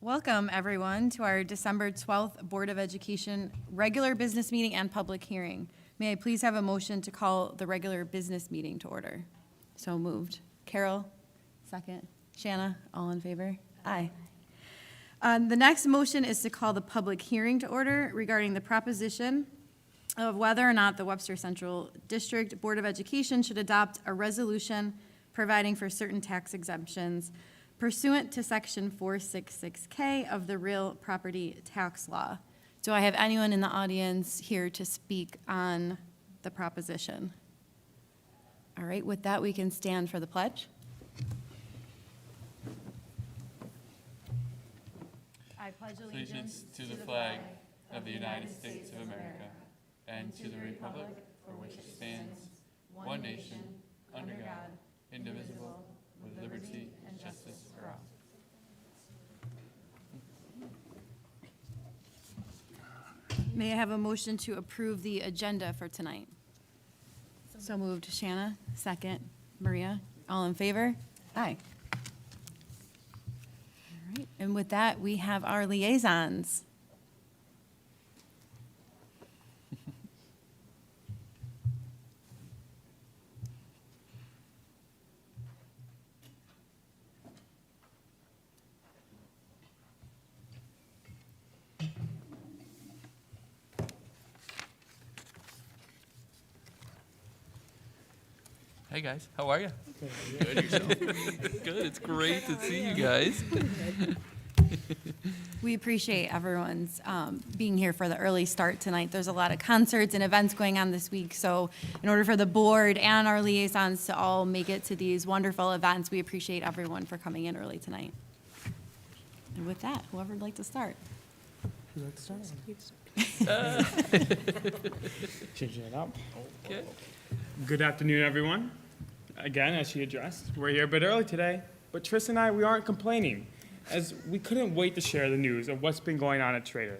Welcome, everyone, to our December 12th Board of Education regular business meeting and public hearing. May I please have a motion to call the regular business meeting to order? So moved. Carole, second. Shanna, all in favor? Aye. The next motion is to call the public hearing to order regarding the proposition of whether or not the Webster Central District Board of Education should adopt a resolution providing for certain tax exemptions pursuant to Section 466K of the Real Property Tax Law. Do I have anyone in the audience here to speak on the proposition? All right, with that, we can stand for the pledge. I pledge allegiance to the flag of the United States of America and to the republic for which it stands, one nation, under God, indivisible, with liberty and justice for all. May I have a motion to approve the agenda for tonight? So moved. Shanna, second. Maria, all in favor? Aye. All right, and with that, we have our liaisons. Hey guys, how are you? Good, yourself? Good, it's great to see you guys. We appreciate everyone's being here for the early start tonight. There's a lot of concerts and events going on this week, so in order for the board and our liaisons to all make it to these wonderful events, we appreciate everyone for coming in early tonight. And with that, whoever would like to start? Who'd like to start? Changing it up. Okay. Good afternoon, everyone. Again, as she addressed, we're here a bit early today, but Tris and I, we aren't complaining, as we couldn't wait to share the news of what's been going on at Schrader.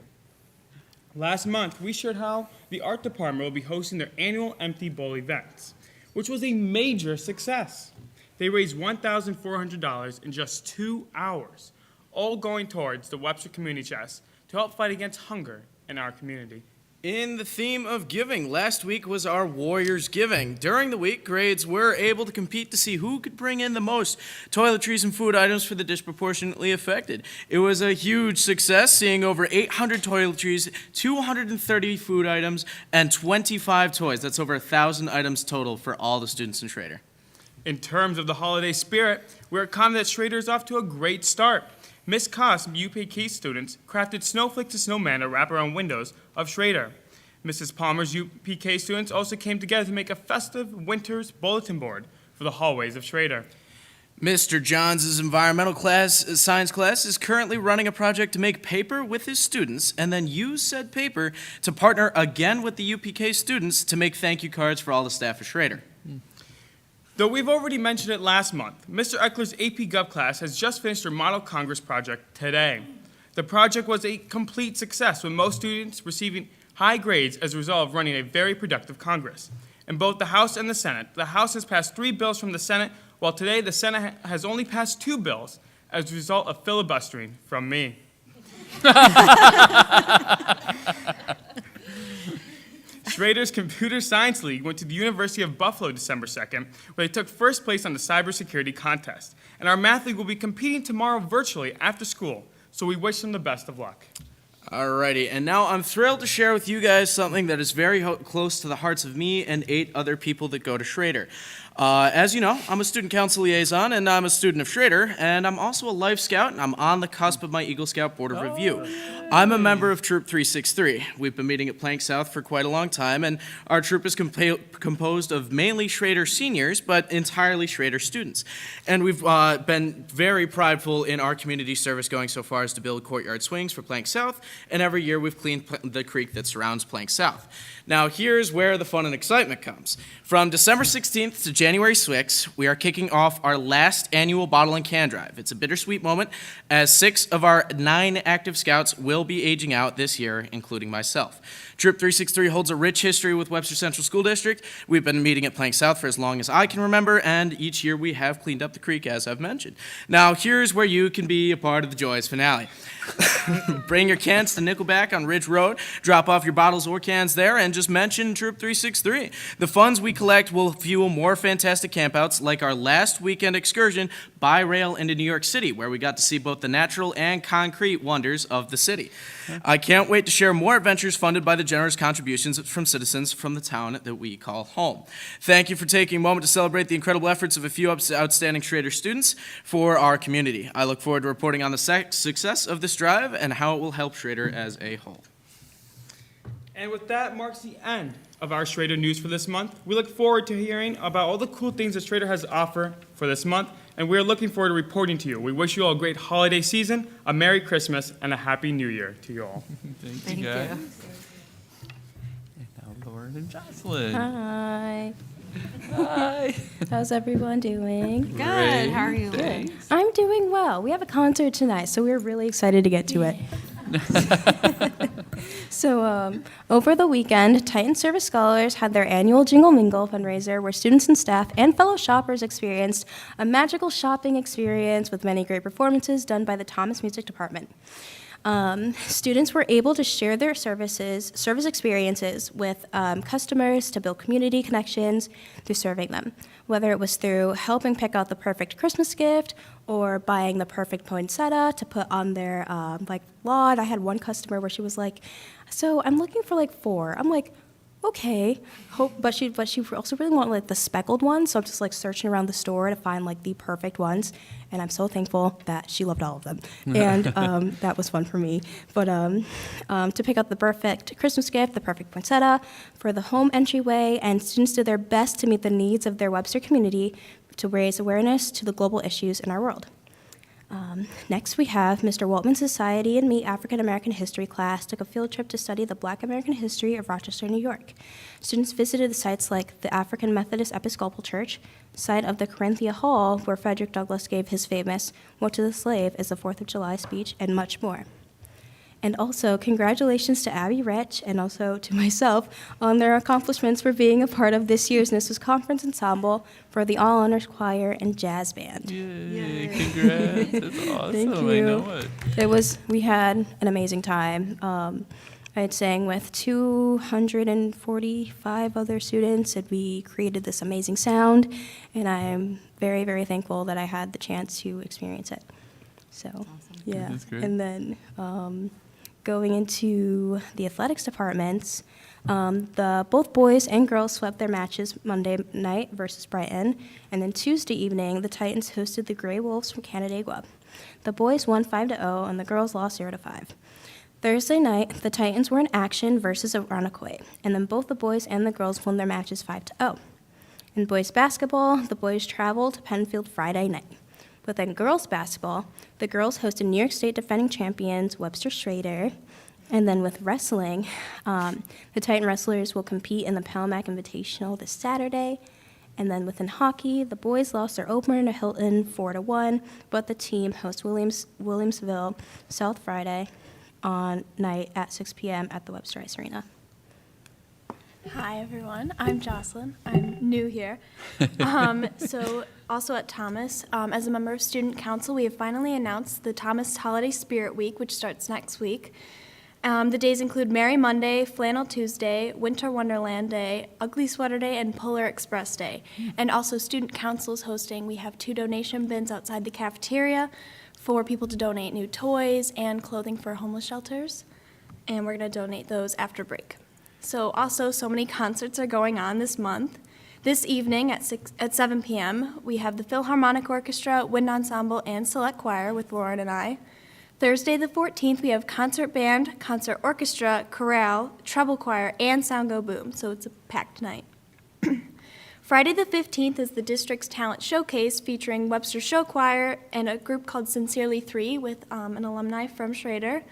Last month, we shared how the art department will be hosting their annual Empty Bowl events, which was a major success. They raised $1,400 in just 2 hours, all going towards the Webster Community Chest to help fight against hunger in our community. In the theme of giving, last week was our Warriors Giving. During the week, grades were able to compete to see who could bring in the most toiletries and food items for the disproportionately affected. It was a huge success, seeing over 800 toiletries, 230 food items, and 25 toys. That's over 1,000 items total for all the students in Schrader. In terms of the holiday spirit, we're confident that Schrader is off to a great start. Miss Koss, UPK students, crafted snowflakes and snowman to wrap around windows of Schrader. Mrs. Palmer's UPK students also came together to make a festive winter's bulletin board for the hallways of Schrader. Mr. Johns' environmental science class is currently running a project to make paper with his students and then use said paper to partner again with the UPK students to make thank you cards for all the staff of Schrader. Though we've already mentioned it last month, Mr. Eckler's AP Gov class has just finished their Model Congress project today. The project was a complete success, with most students receiving high grades as a result of running a very productive Congress. In both the House and the Senate, the House has passed 3 bills from the Senate, while today the Senate has only passed 2 bills as a result of filibustering from me. Schrader's Computer Science League went to the University of Buffalo December 2nd, where they took first place on the cybersecurity contest. And our Math League will be competing tomorrow virtually after school, so we wish them the best of luck. Alrighty, and now I'm thrilled to share with you guys something that is very close to the hearts of me and 8 other people that go to Schrader. As you know, I'm a student council liaison, and I'm a student of Schrader, and I'm also a Life Scout, and I'm on the cusp of my Eagle Scout Board of Review. I'm a member of Troop 363. We've been meeting at Plank South for quite a long time, and our troop is composed of mainly Schrader seniors, but entirely Schrader students. And we've been very prideful in our community service, going so far as to build courtyard swings for Plank South, and every year we've cleaned the creek that surrounds Plank South. Now, here's where the fun and excitement comes. From December 16th to January January 6th, we are kicking off our last annual bottle and can drive. It's a bittersweet moment as 6 of our 9 active scouts will be aging out this year, including myself. Troop 363 holds a rich history with Webster Central School District. We've been meeting at Plank South for as long as I can remember, and each year we have cleaned up the creek, as I've mentioned. Now, here's where you can be a part of the joyous finale. Bring your cans to Nickelback on Ridge Road, drop off your bottles or cans there, and just mention Troop 363. The funds we collect will fuel more fantastic campouts like our last weekend excursion by rail into New York City, where we got to see both the natural and concrete wonders of the city. I can't wait to share more adventures funded by the generous contributions from citizens from the town that we call home. Thank you for taking a moment to celebrate the incredible efforts of a few outstanding Schrader students for our community. I look forward to reporting on the success of this drive and how it will help Schrader as a whole. And with that marks the end of our Schrader News for this month. We look forward to hearing about all the cool things that Schrader has to offer for this month, and we are looking forward to reporting to you. We wish you all a great holiday season, a Merry Christmas, and a Happy New Year to you all. Thank you, guys. And now Lauren and Jocelyn. Hi. Hi. How's everyone doing? Good. How are you? I'm doing well. We have a concert tonight, so we're really excited to get to it. So over the weekend, Titan Service Scholars had their annual Jingle Mingle fundraiser where students and staff and fellow shoppers experienced a magical shopping experience with many great performances done by the Thomas Music Department. Students were able to share their service experiences with customers to build community connections through serving them, whether it was through helping pick out the perfect Christmas gift or buying the perfect poinsettia to put on their lawn. I had one customer where she was like, "So I'm looking for 4." I'm like, "Okay," but she also really wanted the speckled ones. So I'm just searching around the store to find the perfect ones, and I'm so thankful that she loved all of them, and that was fun for me. But to pick out the perfect Christmas gift, the perfect poinsettia for the home entryway, and students did their best to meet the needs of their Webster community to raise awareness to the global issues in our world. Next, we have Mr. Waltman's Society and Me African American History class took a field trip to study the Black American history of Rochester, New York. Students visited the sites like the African Methodist Episcopal Church, site of the Corinthia Hall, where Frederick Douglass gave his famous "Woe to the Slave" is the 4th of July speech, and much more. And also, congratulations to Abby Rich and also to myself on their accomplishments for being a part of this year's NISWS Conference Ensemble for the All Honors Choir and Jazz Band. Yay, congrats. That's awesome. Thank you. I know it. We had an amazing time. I had sang with 245 other students, and we created this amazing sound, and I'm very, very thankful that I had the chance to experience it. So, yeah. That's great. And then going into the athletics departments, both boys and girls swept their matches Monday night versus Brighton, and then Tuesday evening, the Titans hosted the Gray Wolves from Canandaigua. The boys won 5-0, and the girls lost 0-5. Thursday night, the Titans were in action versus Aranacoy, and then both the boys and the girls won their matches 5-0. In boys basketball, the boys traveled to Penfield Friday night. Within girls basketball, the girls hosted New York State defending champions Webster Schrader. And then with wrestling, the Titan wrestlers will compete in the Palmac Invitational this Saturday. And then within hockey, the boys lost their opener to Hilton 4-1, but the team hosts Williamsville South Friday on night at 6 p.m. at the Webster Ice Arena. Hi, everyone. I'm Jocelyn. I'm new here. So also at Thomas, as a member of Student Council, we have finally announced the Thomas Holiday Spirit Week, which starts next week. The days include Merry Monday, Flannel Tuesday, Winter Wonderland Day, Ugly Sweater Day, and Polar Express Day. And also Student Council is hosting. We have 2 donation bins outside the cafeteria for people to donate new toys and clothing for homeless shelters. And we're going to donate those after break. So many concerts are going on this month. This evening at 7 p.m., we have the Philharmonic Orchestra, Wind Ensemble, and Select Choir with Lauren and I. Thursday the 14th, we have concert band, concert orchestra, chorale, treble choir, and Sound Go Boom, so it's a packed night. Friday the 15th is the district's talent showcase featuring Webster Show Choir and a group called Sincerely 3 with an alumni from Schrader.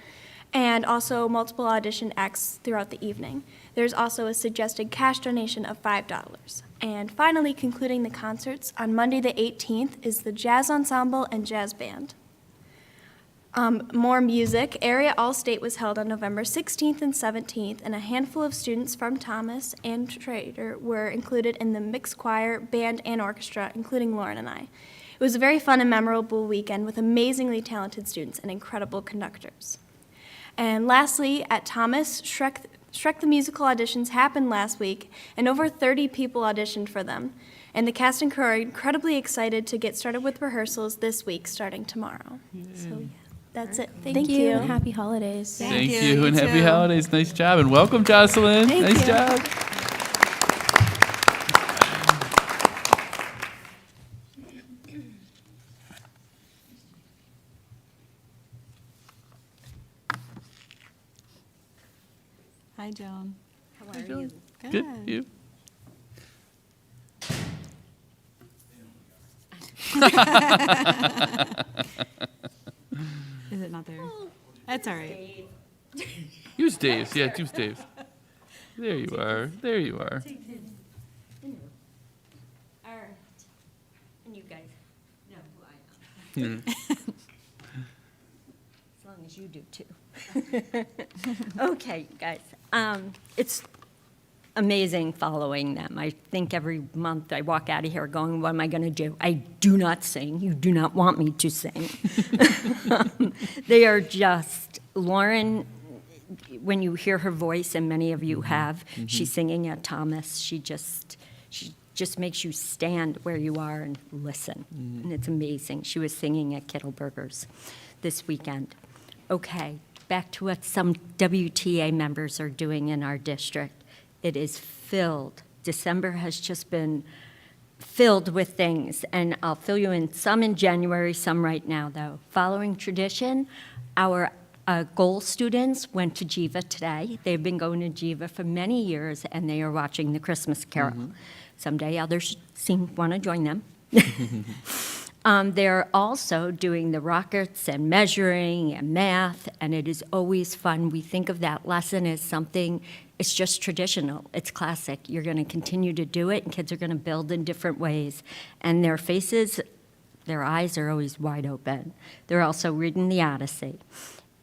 and also multiple audition acts throughout the evening. There's also a suggested cash donation of $5. And finally, concluding the concerts, on Monday the 18th is the Jazz Ensemble and Jazz Band. More music. Area All-State was held on November 16th and 17th, and a handful of students from Thomas and Trader were included in the mixed choir, band, and orchestra, including Lauren and I. It was a very fun and memorable weekend with amazingly talented students and incredible conductors. And lastly, at Thomas, Shrek the Musical auditions happened last week, and over 30 people auditioned for them. And the cast and crew are incredibly excited to get started with rehearsals this week, starting tomorrow. So, yeah, that's it. Thank you, and happy holidays. Thank you, you, you and happy too. holidays. Nice job, and welcome, Jocelyn. Thank Nice you. job. Hi, Joan. How are you? Good. You? Is it not there? That's all right. Use Dave's. Yeah, use Dave's. There you are. There you are. All right. And you guys know who I am. As long as you do too. Okay, guys. It's amazing following them. I think every month I walk out of here going, what am I going to do? I do not sing. You do not want me to sing. They are just, Lauren, when you hear her voice, and many of you have, she's singing at Thomas, she just makes you stand where you are and listen. And it's amazing. She was singing at Kittleberger's this weekend. Okay, back to what some WTA members are doing in our district. It is filled. December has just been filled with things, and I'll fill you in some in January, some right now, though. Following tradition, our goal students went to Jiva today. They've been going to Jiva for many years, and they are watching the Christmas Carol. Someday others want to join them. They're also doing the rockets and measuring and math, and it is always fun. We think of that lesson as something, it's just traditional. It's classic. You're going to continue to do it, and kids are going to build in different ways. And their faces, their eyes are always wide open. They're also reading the Odyssey.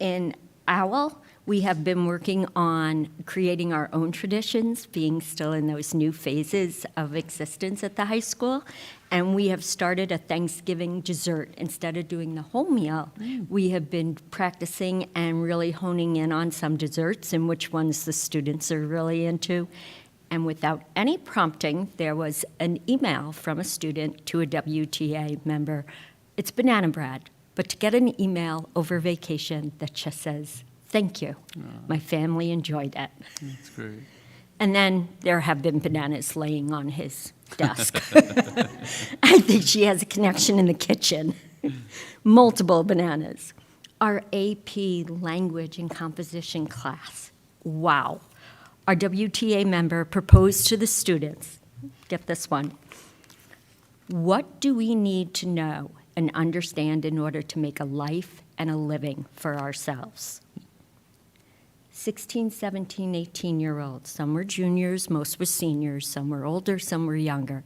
In OWL, we have been working on creating our own traditions, being still in those new phases of existence at the high school. And we have started a Thanksgiving dessert. Instead of doing the whole meal, we have been practicing and really honing in on some desserts and which ones the students are really into. And without any prompting, there was an email from a student to a WTA member. It's banana bread, but to get an email over vacation that just says, "Thank you. My family enjoyed it." That's great. And then there have been bananas laying on his desk. I think she has a connection in the kitchen. Multiple bananas. Our AP language and composition class. Wow. Our WTA member proposed to the students, get this one, what do we need to know and understand in order to make a life and a living for ourselves? 16, 17, 18-year-olds. Some were juniors, most were seniors, some were older, some were younger.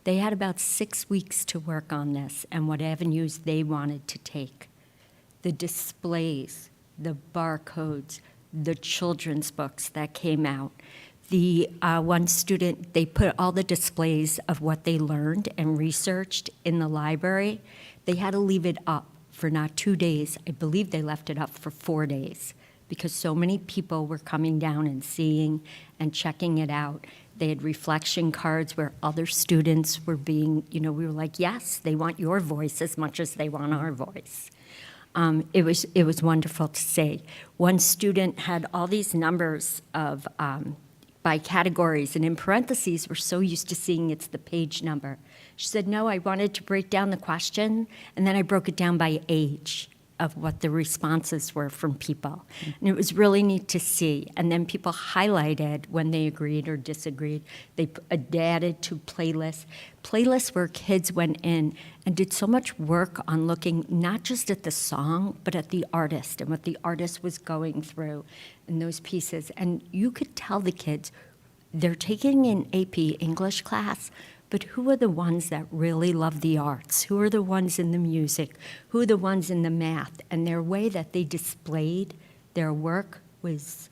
They had about 6 weeks to work on this and what avenues they wanted to take. The displays, the barcodes, the children's books that came out. The one student, they put all the displays of what they learned and researched in the library. They had to leave it up for not 2 days. I believe they left it up for 4 days because so many people were coming down and seeing and checking it out. They had reflection cards where other students were being, we were like, yes, they want your voice as much as they want our voice. It was wonderful to see. One student had all these numbers of by categories, and in parentheses, we're so used to seeing it's the page number. She said, no, I wanted to break down the question, and then I broke it down by age. of what the responses were from people. And it was really neat to see. And then people highlighted when they agreed or disagreed. They added to playlists where kids went in and did so much work on looking not just at the song, but at the artist and what the artist was going through in those pieces. And you could tell the kids, they're taking an AP English class, but who are the ones that really love the arts? Who are the ones in the music? Who are the ones in the math? And their way that they displayed their work was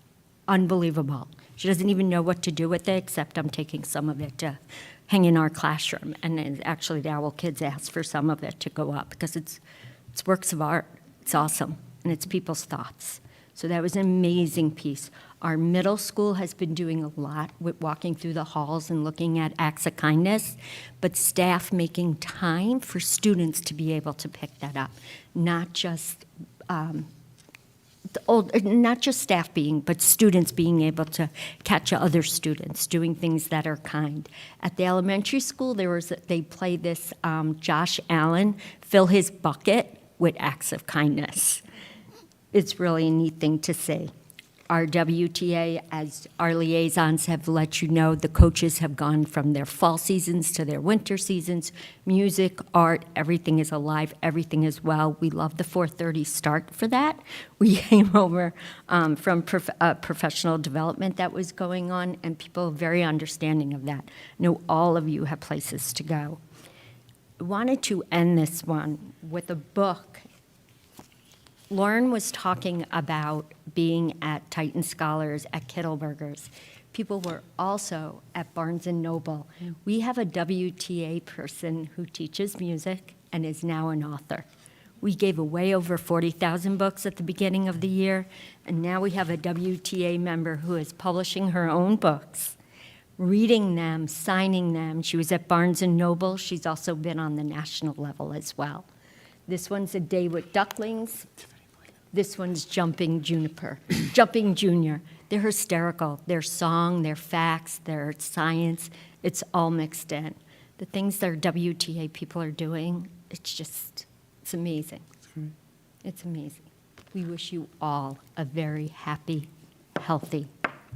unbelievable. She doesn't even know what to do with it, except I'm taking some of it to hang in our classroom. And actually, the OWL kids asked for some of it to go up because it's works of art. It's awesome, and it's people's thoughts. So that was an amazing piece. Our middle school has been doing a lot with walking through the halls and looking at acts of kindness, but staff making time for students to be able to pick that up, not just staff but students being able to catch other students doing things that are kind. At the elementary school, they play this Josh Allen, fill his bucket with acts of kindness. It's really a neat thing to see. Our WTA, as our liaisons have let you know, the coaches have gone from their fall seasons to their winter seasons. Music, art, everything is alive, everything is well. We love the 4:30 start for that. We came over from professional development that was going on, and people are very understanding of that. I know all of you have places to go. I wanted to end this one with a book. Lauren was talking about being at Titan Scholars, at Kittleberger's. People were also at Barnes & Noble. We have a WTA person who teaches music and is now an author. We gave away over 40,000 books at the beginning of the year, and now we have a WTA member who is publishing her own books, reading them, signing them. She was at Barnes & Noble. She's also been on the national level as well. This one's A Day with Ducklings. This one's Jumping Junior. They're hysterical. Their song, their facts, their science, it's all mixed in. The things that our WTA people are doing, it's amazing. It's amazing. We wish you all a very happy, healthy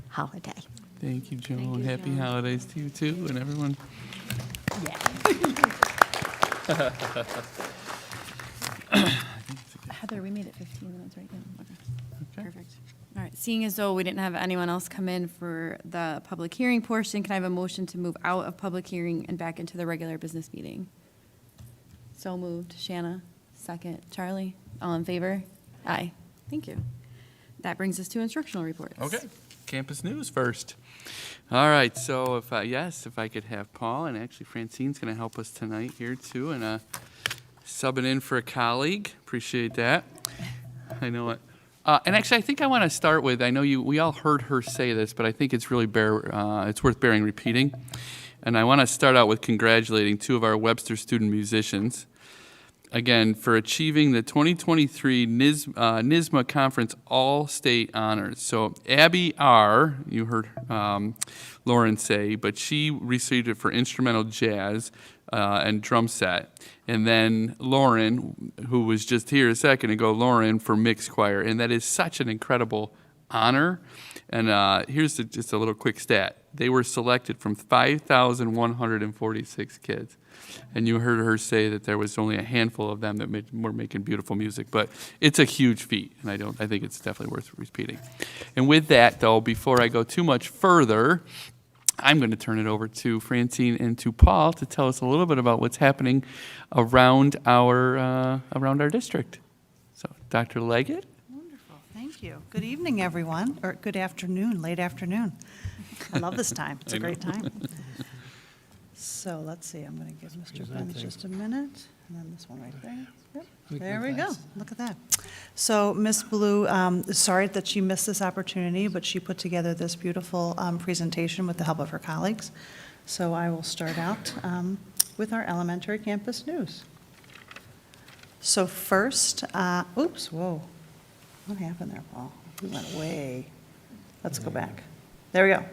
holiday. Thank you, Joe, and happy holidays to you too, and everyone. Yeah. Heather, we made it 15 minutes, right? Yeah, okay. Perfect. All right, seeing as though we didn't have anyone else come in for the public hearing portion, can I have a motion to move out of public hearing and back into the regular business meeting? So moved. Shanna, second. Charlie, all in favor? Aye. Thank you. That brings us to instructional reports. Okay, campus news first. All right, so if I could have Paul, and actually Francine's going to help us tonight here too, and subbing in for a colleague. Appreciate that. I know it. And actually, I think I want to start with, I know we all heard her say this, but I think it's really it's worth bearing repeating. And I want to start out with congratulating two of our Webster student musicians, again, for achieving the 2023 NYSSMA Conference All-State Honors. So Abby R., you heard Lauren say, but she received it for instrumental jazz and drum set. And then Lauren, who was just here a second ago, Lauren for mixed choir. And that is such an incredible honor. And here's just a little quick stat. They were selected from 5,146 kids. And you heard her say that there was only a handful of them that were making beautiful music. But it's a huge feat, and I think it's definitely worth repeating. And with that, though, before I go too much further, I'm going to turn it over to Francine and to Paul to tell us a little bit about what's happening around our district. So, Dr. Leggett. Wonderful, thank you. Good evening, everyone, or good afternoon, late afternoon. I love this time. It's a great time. So let's see. I'm going to give Mr. Benz just a minute, and then this one right there. Yep. There we go. Look at that. So Miss Blue is sorry that she missed this opportunity, but she put together this beautiful presentation with the help of her colleagues. So I will start out with our elementary campus news. So first, oops, whoa. What happened there, Paul? We went way. Let's go back. There we go.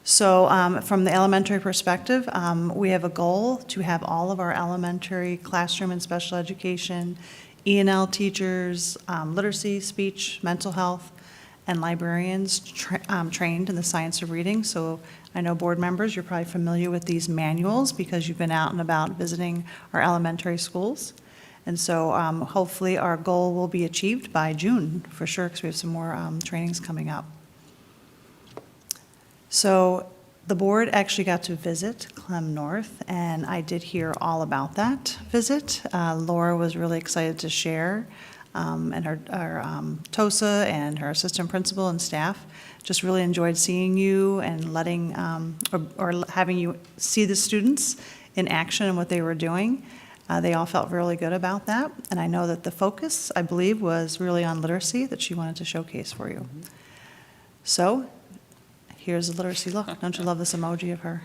So from the elementary perspective, we have a goal to have all of our elementary classroom and special education E&L teachers, literacy, speech, mental health, and librarians trained in the science of reading. So I know board members, you're probably familiar with these manuals because you've been out and about visiting our elementary schools. And so hopefully our goal will be achieved by June for sure, because we have some more trainings coming up. So the board actually got to visit Clem North, and I did hear all about that visit. Laura was really excited to share, and her TOSA and her assistant principal and staff just really enjoyed seeing you and letting, or having you see the students in action and what they were doing. They all felt really good about that, and I know that the focus, I believe, was really on literacy that she wanted to showcase for you. So here's a literacy look. Don't you love this emoji of her?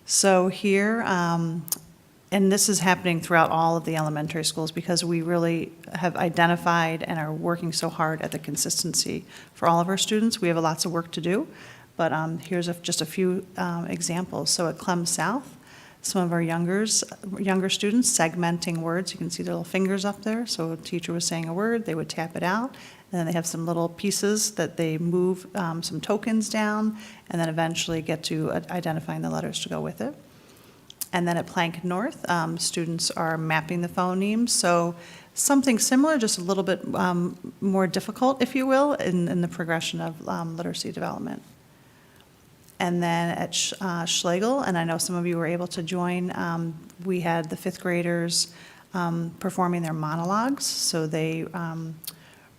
So here, and this is happening throughout all of the elementary schools because we really have identified and are working so hard at the consistency for all of our students. We have lots of work to do, but here's just a few examples. So at Clem South, some of our younger students segmenting words. You can see their little fingers up there. So a teacher was saying a word, they would tap it out, and then they have some little pieces that they move some tokens down, and then eventually get to identifying the letters to go with it. And then at Plank North, students are mapping the phonemes. So something similar, just a little bit more difficult, if you will, in the progression of literacy development. And then at Schlegel, and I know some of you were able to join, we had the fifth graders performing their monologues. So they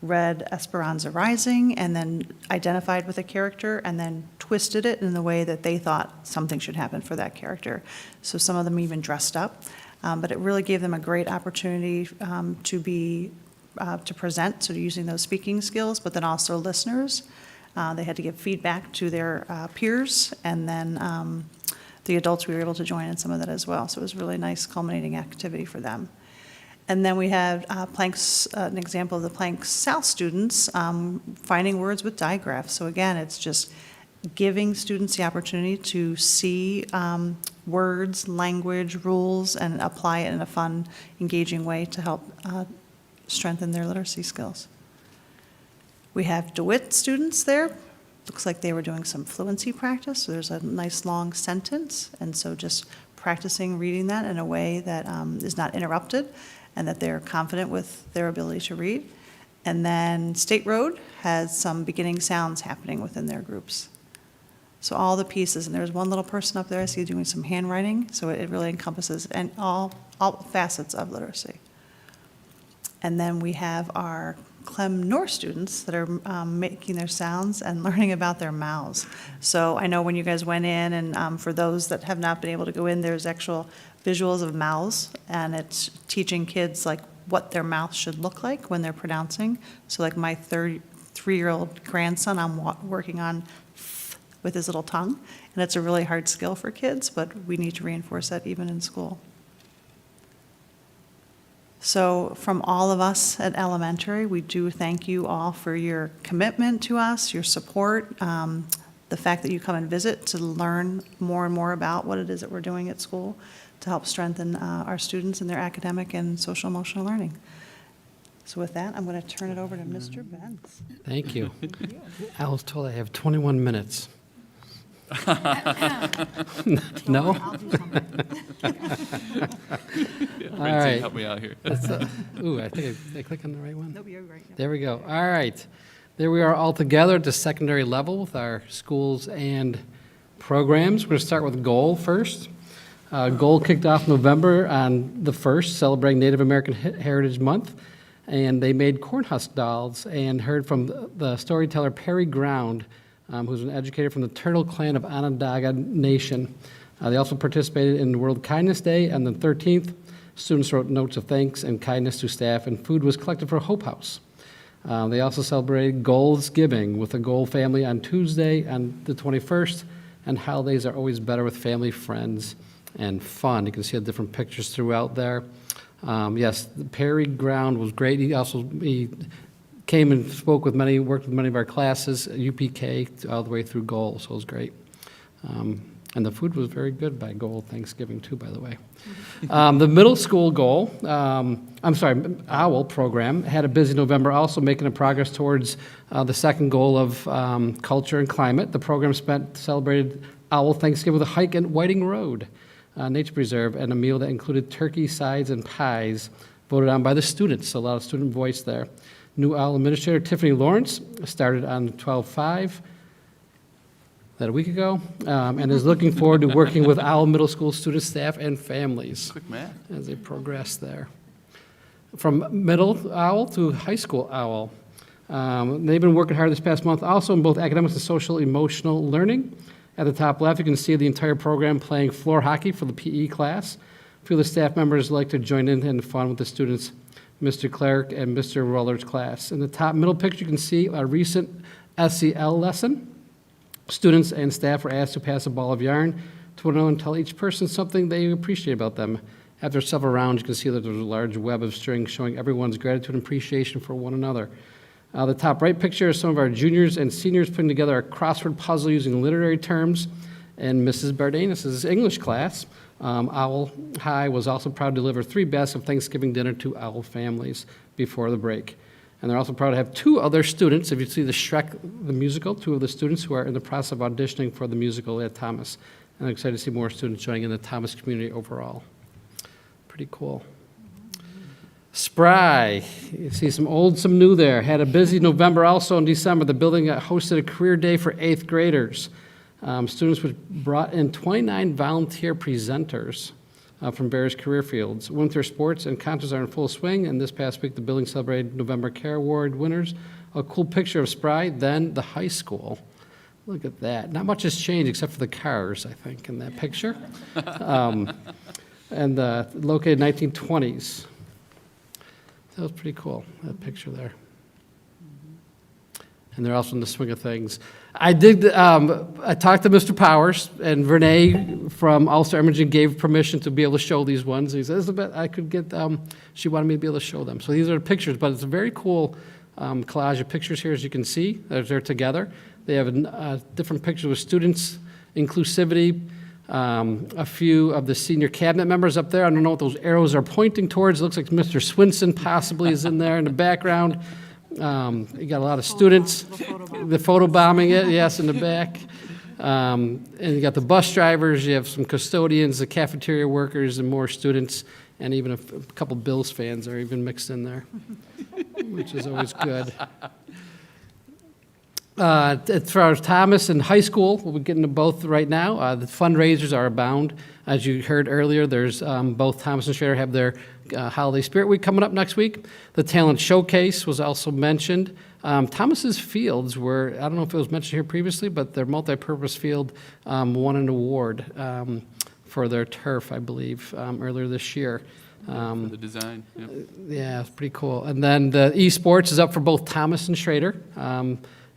read Esperanza Rising and then identified with a character and then twisted it in the way that they thought something should happen for that character. So some of them even dressed up, but it really gave them a great opportunity to present, so using those speaking skills, but then also listeners. They had to give feedback to their peers, and then the adults, we were able to join in some of that as well. So it was a really nice culminating activity for them. And then we had an example of the Plank South students finding words with digraphs. So again, it's just giving students the opportunity to see words, language, rules, and apply it in a fun, engaging way to help strengthen their literacy skills. We have DeWitt students there. Looks like they were doing some fluency practice. So there's a nice long sentence. And so just practicing reading that in a way that is not interrupted and that they're confident with their ability to read. And then State Road has some beginning sounds happening within their groups. So all the pieces, and there's one little person up there I see doing some handwriting. So it really encompasses and all facets of literacy. And then we have our Clem North students that are making their sounds and learning about their mouths. So I know when you guys went in, and for those that have not been able to go in, there's actual visuals of mouths, and it's teaching kids like what their mouth should look like when they're pronouncing. So like my 3-year-old grandson, I'm working on with his little tongue, and it's a really hard skill for kids, but we need to reinforce that even in school. So from all of us at elementary, we do thank you all for your commitment to us, your support, the fact that you come and visit to learn more and more about what it is that we're doing at school to help strengthen our students in their academic and social emotional learning. So with that, I'm going to turn it over to Mr. Benz. Thank you. I was told I have 21 minutes. No? I'll do something. All right. Help me out here. Ooh, I think I click on the right one. Nope, you're right. There we go. All right. There we are all together at the secondary level with our schools and programs. We're going to start with Goal first. Goal kicked off November on the 1st, celebrating Native American Heritage Month. And they made corn husk dolls and heard from the storyteller Perry Ground, who's an educator from the Turtle Clan of Onondaga Nation. They also participated in World Kindness Day on the 13th. Students wrote notes of thanks and kindness to staff, and food was collected for Hope House. They also celebrated Goals Giving with the Goal family on Tuesday on the 21st, and holidays are always better with family, friends, and fun. You can see the different pictures throughout there. Yes, Perry Ground was great. He came and spoke with worked with many of our classes, UPK, all the way through Goal, so it was great. And the food was very good by Goal Thanksgiving too, by the way. The middle school OWL program had a busy November, also making a progress towards the second goal of culture and climate. The program celebrated OWL Thanksgiving with a hike at Whiting Road Nature Preserve and a meal that included turkey, sides, and pies voted on by the students, so a lot of student voice there. New OWL Administrator Tiffany Lawrence started on 12/5 that a week ago, and is looking forward to working with OWL Middle School students, staff, and families Quick math. as they progress there. From middle OWL to high school OWL. They've been working hard this past month, also in both academics and social emotional learning. At the top left, you can see the entire program playing floor hockey for the PE class. A few of the staff members like to join in and fun with the students, Mr. Clark and Mr. Roller's class. In the top middle picture, you can see a recent SEL lesson. Students and staff were asked to pass a ball of yarn to one another and tell each person something they appreciate about them. After several rounds, you can see that there's a large web of string showing everyone's gratitude and appreciation for one another. The top right picture is some of our juniors and seniors putting together a crossword puzzle using literary terms in Mrs. Bardanas's English class. OWL High was also proud to deliver 3 baskets of Thanksgiving dinner to OWL families before the break. And they're also proud to have 2 other students, if you see the Shrek, the musical, 2 of the students who are in the process of auditioning for the musical at Thomas. And I'm excited to see more students joining in the Thomas community overall. Pretty cool. Spry, you see some old, some new there. Had a busy November also in December. The building hosted a career day for 8th graders. Students brought in 29 volunteer presenters from various career fields. Winter sports and concerts are in full swing, and this past week the building celebrated November Care Award winners. A cool picture of Spry, then the high school. Look at that. Not much has changed except for the cars, I think, in that picture. And located 1920s. That was pretty cool, that picture there. And they're also in the swing of things. I talked to Mr. Powers, and Renee from All-Star Imaging gave permission to be able to show these ones. He says, I could get, she wanted me to be able to show them. So these are the pictures, but it's a very cool collage of pictures here, as you can see. They're together. They have different pictures with students, inclusivity, a few of the senior cabinet members up there. I don't know what those arrows are pointing towards. It looks like Mr. Swinson possibly is in there in the background. You got a lot of students. The photo bombing it, yes, in the back. And you got the bus drivers, you have some custodians, the cafeteria workers, and more students, and even a couple Bills fans are even mixed in there, which is always good. As far as Thomas and high school, we'll be getting to both right now. The fundraisers are abound. As you heard earlier, there's both Thomas and Schrader have their Holiday Spirit Week coming up next week. The Talent Showcase was also mentioned. Thomas's fields were, I don't know if it was mentioned here previously, but their multi-purpose field won an award for their turf, I believe, earlier this year. For the design. Yep. Yeah, it's pretty cool. And then the esports is up for both Thomas and Schrader.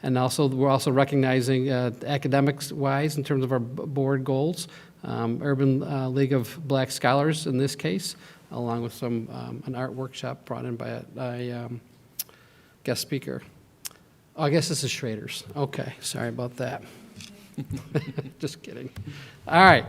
And also, we're also recognizing academics-wise in terms of our board goals, Urban League of Black Scholars in this case, along with some an art workshop brought in by a guest speaker. Oh, I guess this is Schrader's. Okay, sorry about that. Just kidding. All right,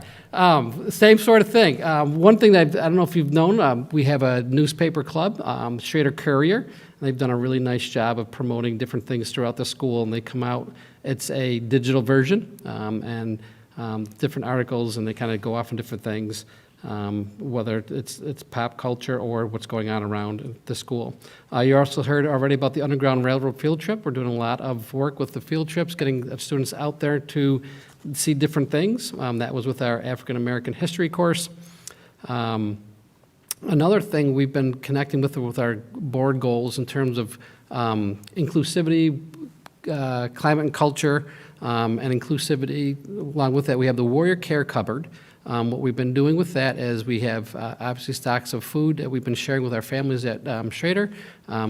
same sort of thing. One thing that I don't know if you've known, we have a newspaper club, Schrader Courier. They've done a really nice job of promoting different things throughout the school, and they come out, it's a digital version, and different articles, and they kind of go off on different things, whether it's pop culture or what's going on around the school. You also heard already about the Underground Railroad field trip. We're doing a lot of work with the field trips, getting students out there to see different things. That was with our African American history course. Another thing we've been connecting with our board goals in terms of inclusivity, climate and culture, and inclusivity. Along with that, we have the Warrior Care Cupboard. What we've been doing with that is we have obviously stocks of food that we've been sharing with our families at Schrader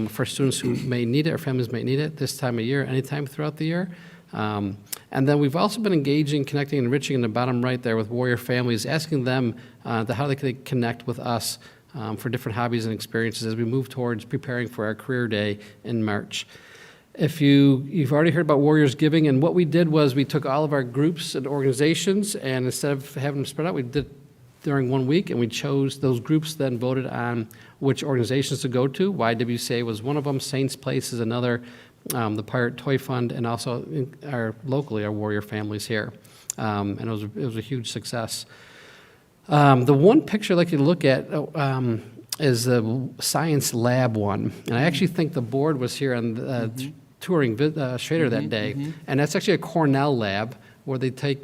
for students who may need it or families may need it this time of year, anytime throughout the year. And then we've also been engaging, connecting, and enriching in the bottom right there with Warrior families, asking them how they can connect with us for different hobbies and experiences as we move towards preparing for our career day in March. If you've already heard about Warriors Giving, and what we did was we took all of our groups and organizations, and instead of having them spread out, we did during 1 week, and we chose those groups, then voted on which organizations to go to. YWCA was one of them, Saints Place is another, the Pirate Toy Fund, and also locally our Warrior families here. And it was a huge success. The one picture I'd like you to look at is the science lab one. And I actually think the board was here on touring Schrader that day. And that's actually a Cornell lab where they take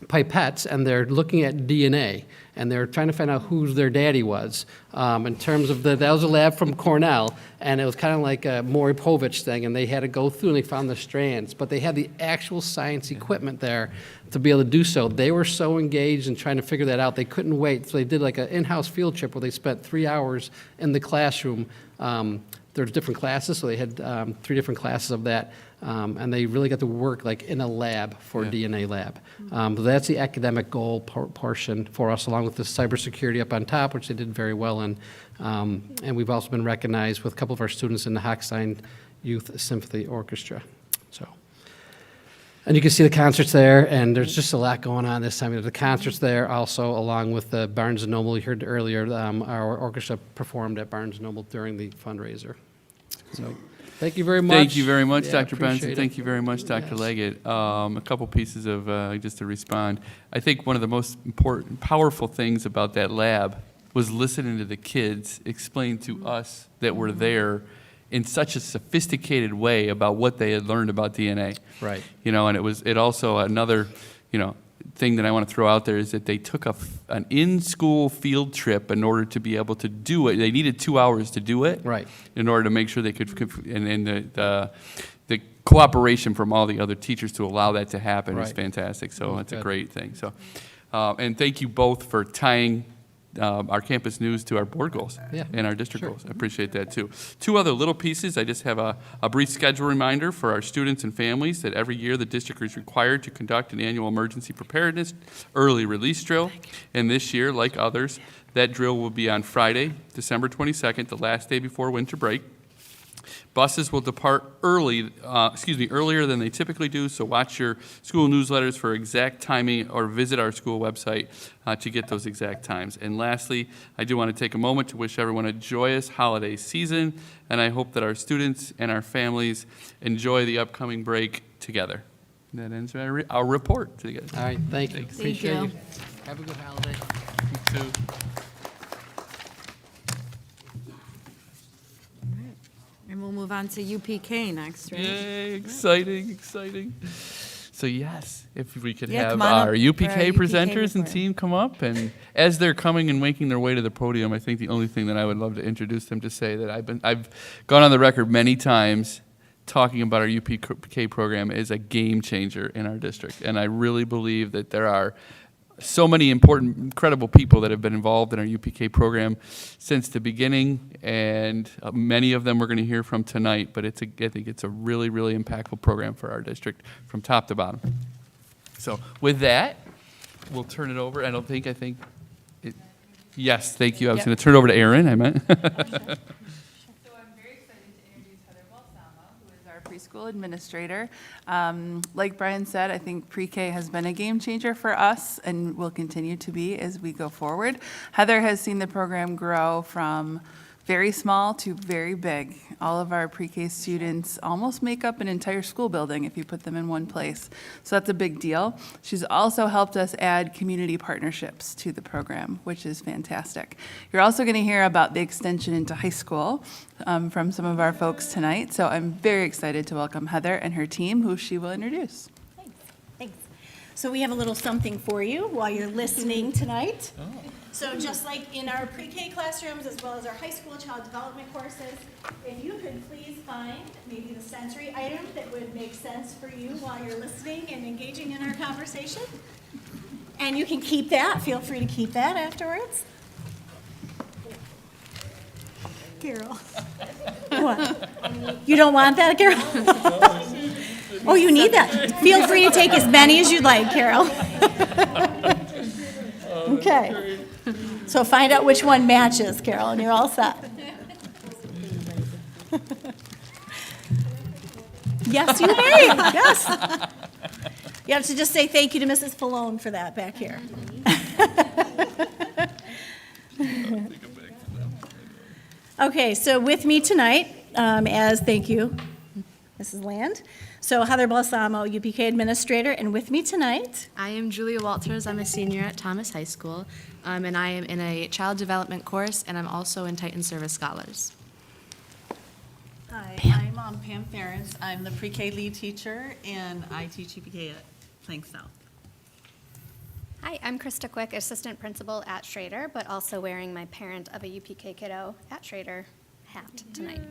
pipettes and they're looking at DNA. And they're trying to find out who their daddy was. In terms of that was a lab from Cornell, and it was kind of like a Maury Povich thing, and they had to go through and they found the strands, but they had the actual science equipment there to be able to do so. They were so engaged in trying to figure that out, they couldn't wait. So they did like an in-house field trip where they spent 3 hours in the classroom. There's different classes, so they had 3 different classes of that. And they really got to work like in a lab for a DNA lab. But that's the academic goal portion for us, along with the cybersecurity up on top, which they did very well in. And we've also been recognized with a couple of our students in the Hochstein Youth Symphony Orchestra. So, and you can see the concerts there, and there's just a lot going on this time. There's the concerts there also, along with the Barnes & Noble. You heard earlier, our orchestra performed at Barnes & Noble during the fundraiser. So, thank you very much. Thank you very much, Yeah, Dr. Benson. appreciate it. Thank you very much, Dr. Yes. Leggett. A couple pieces of, just to respond. I think one of the most important, powerful things about that lab was listening to the kids explain to us that were there in such a sophisticated way about what they had learned about DNA. Right. You know, and it also another, thing that I want to throw out there is that they took an in-school field trip in order to be able to do it. They needed 2 hours to do it. Right. In order to make sure they could, and the cooperation from all the other teachers to allow that to happen is Right. fantastic. So Oh, it's a good. great thing. So, and thank you both for tying our campus news to our board goals Yeah, and our district sure. goals. I appreciate that too. 2 other little pieces. I just have a brief schedule reminder for our students and families that every year the district is required to conduct an annual emergency preparedness early release drill. And this year, like others, that drill will be on Friday, December 22nd, the last day before winter break. Buses will depart earlier than they typically do, so watch your school newsletters for exact timing or visit our school website to get those exact times. And lastly, I do want to take a moment to wish everyone a joyous holiday season, and I hope that our students and our families enjoy the upcoming break together. That ends our report to you guys. All right, thank you. Thanks. Appreciate you. you. Have a good holiday. You too. And we'll move on to UPK next, right? Yay, exciting, exciting. So yes, if we could Yeah, have come on our up UPK for our UPK presenters and report. team come up, and as they're coming and making their way to the podium, I think the only thing that I would love to introduce them to say that I've gone on the record many times talking about our UPK program is a game changer in our district, and I really believe that there are so many important, incredible people that have been involved in our UPK program since the beginning, and many of them we're going to hear from tonight, but I think it's a really, really impactful program for our district from top to bottom. So with that, we'll turn it over. Yes, thank you. I was Yep. going to turn it over to Aaron, I meant. So I'm very excited to introduce Heather Balsamo, who is our preschool administrator. Like Brian said, I think pre-K has been a game changer for us and will continue to be as we go forward. Heather has seen the program grow from very small to very big. All of our pre-K students almost make up an entire school building if you put them in one place. So that's a big deal. She's also helped us add community partnerships to the program, which is fantastic. You're also going to hear about the extension into high school from some of our folks tonight. So I'm very excited to welcome Heather and her team, who she will introduce. Thanks. So we have a little something for you while you're listening tonight. So just like in our pre-K classrooms as well as our high school child development courses, if you could please find maybe the sensory item that would make sense for you while you're listening and engaging in our conversation. And you can keep that. Feel free to keep that afterwards. Carole. What? You don't want that, Carole? Oh, you need that. Feel free to take as many as you'd like, Carole. Okay. So find out which one matches, Carole, and you're all set. Yes, you may, yes. You have to just say thank you to Mrs. Falone for that back here. Okay, so with me tonight, as thank you, Mrs. Land. So Heather Balsamo, UPK Administrator, and with me tonight, I am Julia Walters. I'm a senior at Thomas High School, and I am in a child development course, and I'm also in Titan Service Scholars. Hi, I'm Pam Ferentz. I'm the pre-K lead teacher, and I teach UPK at Plank South. Hi, I'm Krista Quick, Assistant Principal at Schrader, but also wearing my parent of a UPK kiddo at Schrader hat tonight.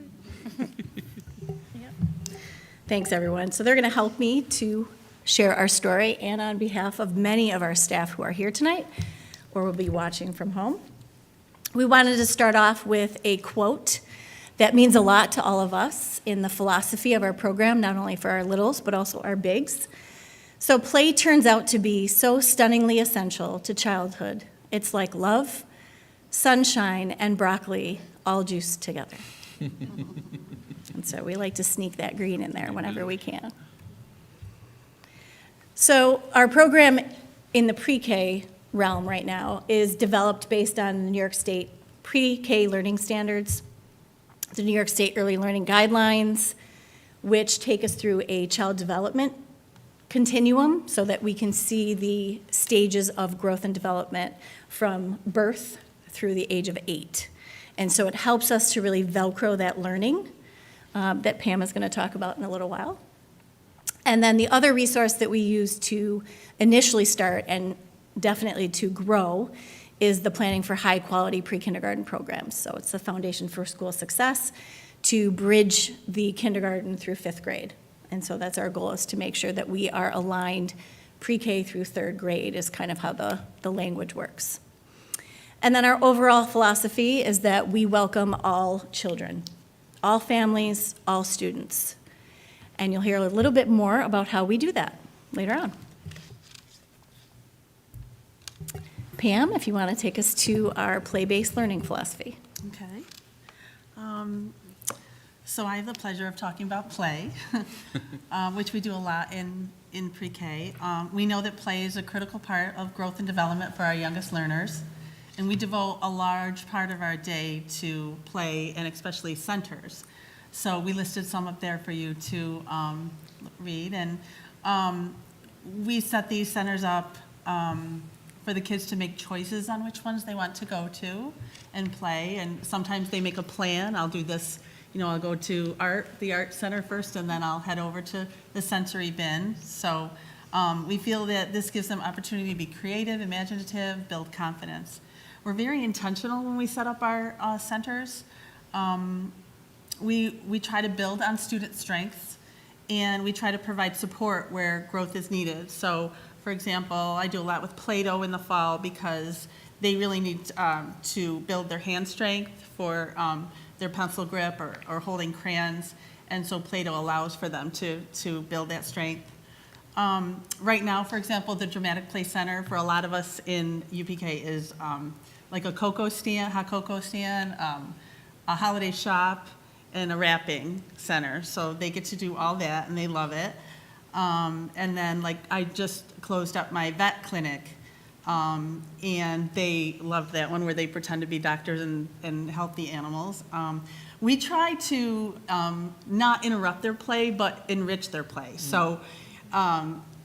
thanks, everyone. So they're going to help me to share our story, and on behalf of many of our staff who are here tonight or will be watching from home, we wanted to start off with a quote that means a lot to all of us in the philosophy of our program, not only for our littles, but also our bigs. So play turns out to be so stunningly essential to childhood. It's like love, sunshine, and broccoli all juiced together. And so we like to sneak that green in there whenever we can. So our program in the pre-K realm right now is developed based on the New York State pre-K learning standards, the New York State Early Learning Guidelines, which take us through a child development continuum so that we can see the stages of growth and development from birth through the age of 8. And so it helps us to really Velcro that learning that Pam is going to talk about in a little while. And then the other resource that we use to initially start and definitely to grow is the Planning for High Quality Pre-Kindergarten Programs. So it's the Foundation for School Success to bridge the kindergarten through 5th grade. And so that's our goal, is to make sure that we are aligned pre-K through 3rd grade is kind of how the language works. And then our overall philosophy is that we welcome all children, all families, all students. And you'll hear a little bit more about how we do that later on. Pam, if you want to take us to our play-based learning philosophy. Okay. So I have the pleasure of talking about play, which we do a lot in pre-K. We know that play is a critical part of growth and development for our youngest learners, and we devote a large part of our day to play, and especially centers. So we listed some up there for you to read, and we set these centers up for the kids to make choices on which ones they want to go to and play, and sometimes they make a plan. I'll do this, I'll go to the art center first, and then I'll head over to the sensory bin. So we feel that this gives them opportunity to be creative, imaginative, build confidence. We're very intentional when we set up our centers. We try to build on student strengths, and we try to provide support where growth is needed. So, for example, I do a lot with Play-Doh in the fall because they really need to build their hand strength for their pencil grip or holding crayons, and so Play-Doh allows for them to build that strength. Right now, for example, the Dramatic Play Center for a lot of us in UPK is like a cocoa stand, hot cocoa stand, a holiday shop, and a wrapping center. So they get to do all that, and they love it. And then, like, I just closed up my vet clinic, and they loved that one where they pretend to be doctors and help the animals. We try to not interrupt their play, but enrich their play. So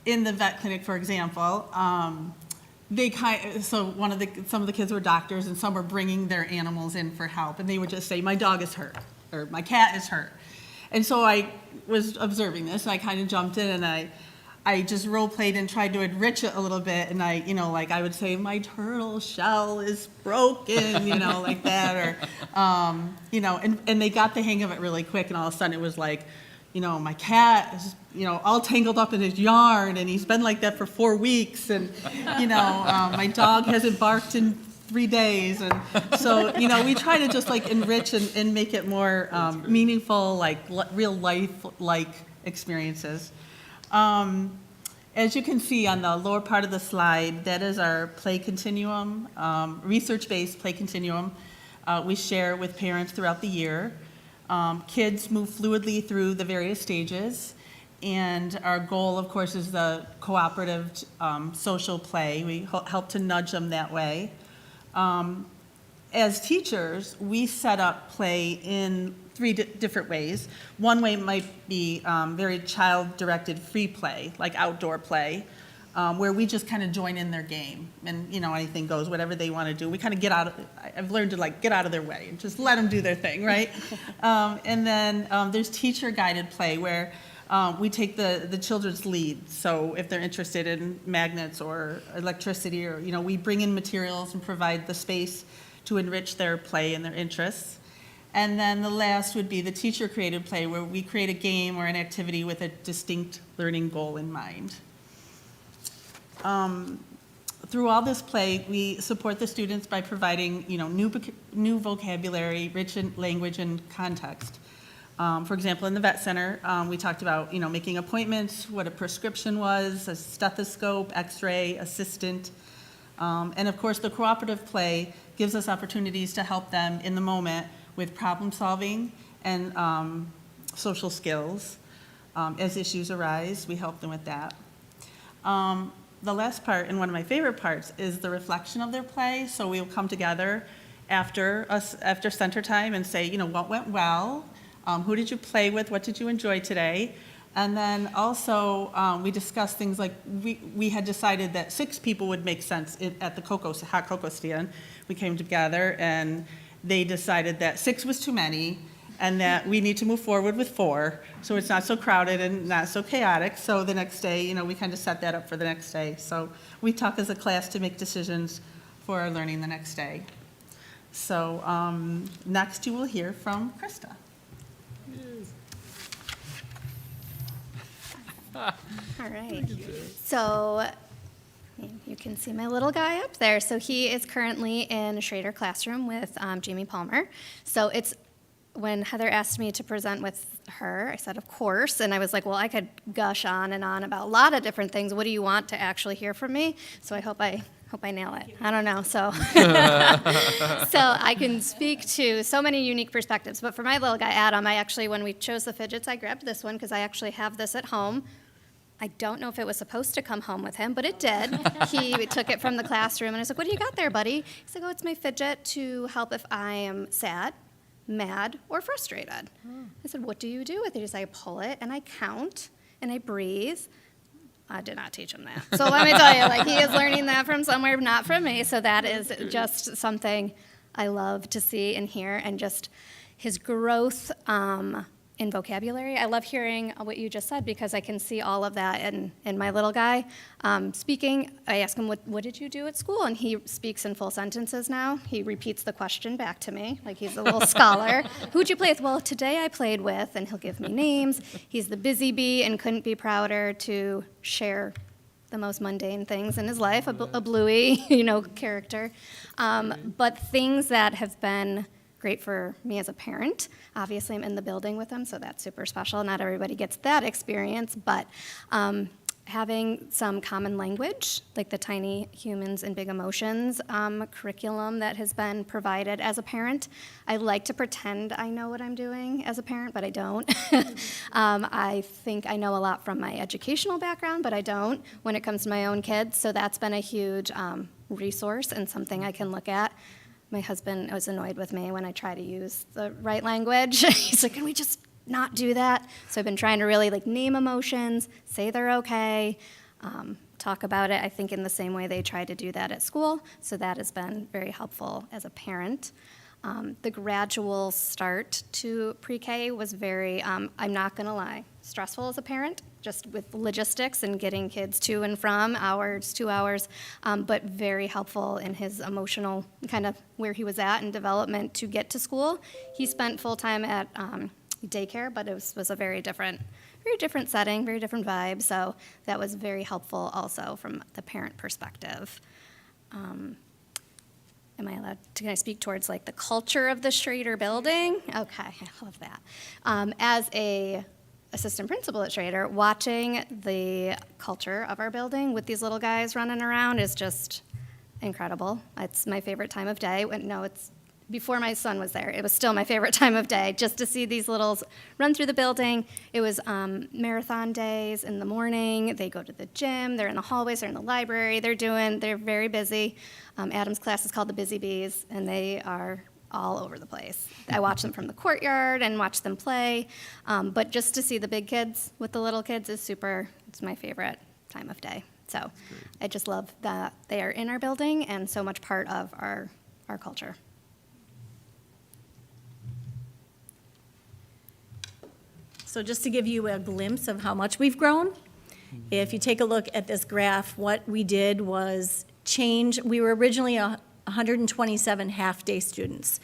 in the vet clinic, for example, some of the kids were doctors, and some were bringing their animals in for help, and they would just say, "My dog is hurt," or "My cat is hurt." And so I was observing this, and I kind of jumped in, and I just role played and tried to enrich it a little bit, and I would say, "My turtle shell is broken," like that, or and they got the hang of it really quick, and all of a sudden it was like, "My cat is, all tangled up in his yarn, and he's been like that for 4 weeks, and, my dog hasn't barked in 3 days." And so, we try to just like enrich and make it more meaningful, like real life-like experiences. As you can see on the lower part of the slide, that is our play continuum, research-based play continuum we share with parents throughout the year. Kids move fluidly through the various stages, And our goal, of course, is the cooperative social play. We help to nudge them that way. As teachers, we set up play in three different ways. One way might be very child-directed free play, like outdoor play, where we just kind of join in their game, and anything goes, whatever they want to do. We kind of get out of. I've learned to get out of their way and just let them do their thing, right? And then there's teacher-guided play where we take the children's lead. So if they're interested in magnets or electricity, or we bring in materials and provide the space to enrich their play and their interests. And then the last would be the teacher-created play, where we create a game or an activity with a distinct learning goal in mind. Through all this play, we support the students by providing, new vocabulary, rich in language and context. For example, in the vet center, we talked about, making appointments, what a prescription was, a stethoscope, x-ray, assistant. And of course, the cooperative play gives us opportunities to help them in the moment with problem solving and social skills. As issues arise, we help them with that. The last part, and one of my favorite parts, is the reflection of their play. So we'll come together after center time and say, what went well? Who did you play with? What did you enjoy today? And then also, we discussed things like, we had decided that 6 people would make sense at the hot cocoa stand. We came together and they decided that 6 was too many and that we need to move forward with 4, so it's not so crowded and not so chaotic. So the next day, we kind of set that up for the next day. So we talk as a class to make decisions for our learning the next day. So next you will hear from Krista. All right. So you can see my little guy up there. So he is currently in a Schrader classroom with Jamie Palmer. So it's when Heather asked me to present with her, I said, of course. And I was like, well, I could gush on and on about a lot of different things. What do you want to actually hear from me? So I hope I nail it. I don't know. So so I can speak to so many unique perspectives. But for my little guy, Adam, when we chose the fidgets, I grabbed this one because I actually have this at home. I don't know if it was supposed to come home with him, but it did. He took it from the classroom, and I was like, what do you got there, buddy? He's like, oh, it's my fidget to help if I am sad, mad, or frustrated. I said, what do you do with it? He's like, I pull it, and I count, and I breathe. I did not teach him that. So let me tell you, he is learning that from somewhere, not from me. So that is just something I love to see and hear, and just his growth in vocabulary. I love hearing what you just said because I can see all of that in my little guy. Speaking, I ask him, what did you do at school? And he speaks in full sentences now. He repeats the question back to me like he's a little scholar. Who'd you play with? Well, today I played with, and he'll give me names. He's the busy bee and couldn't be prouder to share the most mundane things in his life, a bluey, character. But things that have been great for me as a parent. Obviously, I'm in the building with them, so that's super special. Not everybody gets that experience, but having some common language, like the Tiny Humans and Big Emotions curriculum that has been provided as a parent. I like to pretend I know what I'm doing as a parent, but I don't. I think I know a lot from my educational background, but I don't when it comes to my own kids, so that's been a huge resource and something I can look at. My husband was annoyed with me when I try to use the right language. He's like, can we just not do that? So I've been trying to really name emotions, say they're okay, talk about it, I think, in the same way they try to do that at school. So that has been very helpful as a parent. The gradual start to pre-K was very, I'm not going to lie, stressful as a parent, just with logistics and getting kids to and from, 2 hours, but very helpful in his emotional, kind of where he was at in development to get to school. He spent full time at daycare, but it was a very different setting, very different vibe, so that was very helpful also from the parent perspective. Am I allowed to, can I speak towards the culture of the Schrader building? Okay, I love that. As a assistant principal at Schrader, watching the culture of our building with these little guys running around is just incredible. It's my favorite time of day. No, it's before my son was there, it was still my favorite time of day, just to see these littles run through the building. It was marathon days in the morning. They go to the gym. They're in the hallways. They're in the library. They're very busy. Adam's class is called the Busy Bees, and they are all over the place. I watch them from the courtyard and watch them play. But just to see the big kids with the little kids is it's my favorite time of day. So I just love that they are in our building and so much part of our culture. So just to give you a glimpse of how much we've grown, if you take a look at this graph, what we did was we were originally 127 half-day students.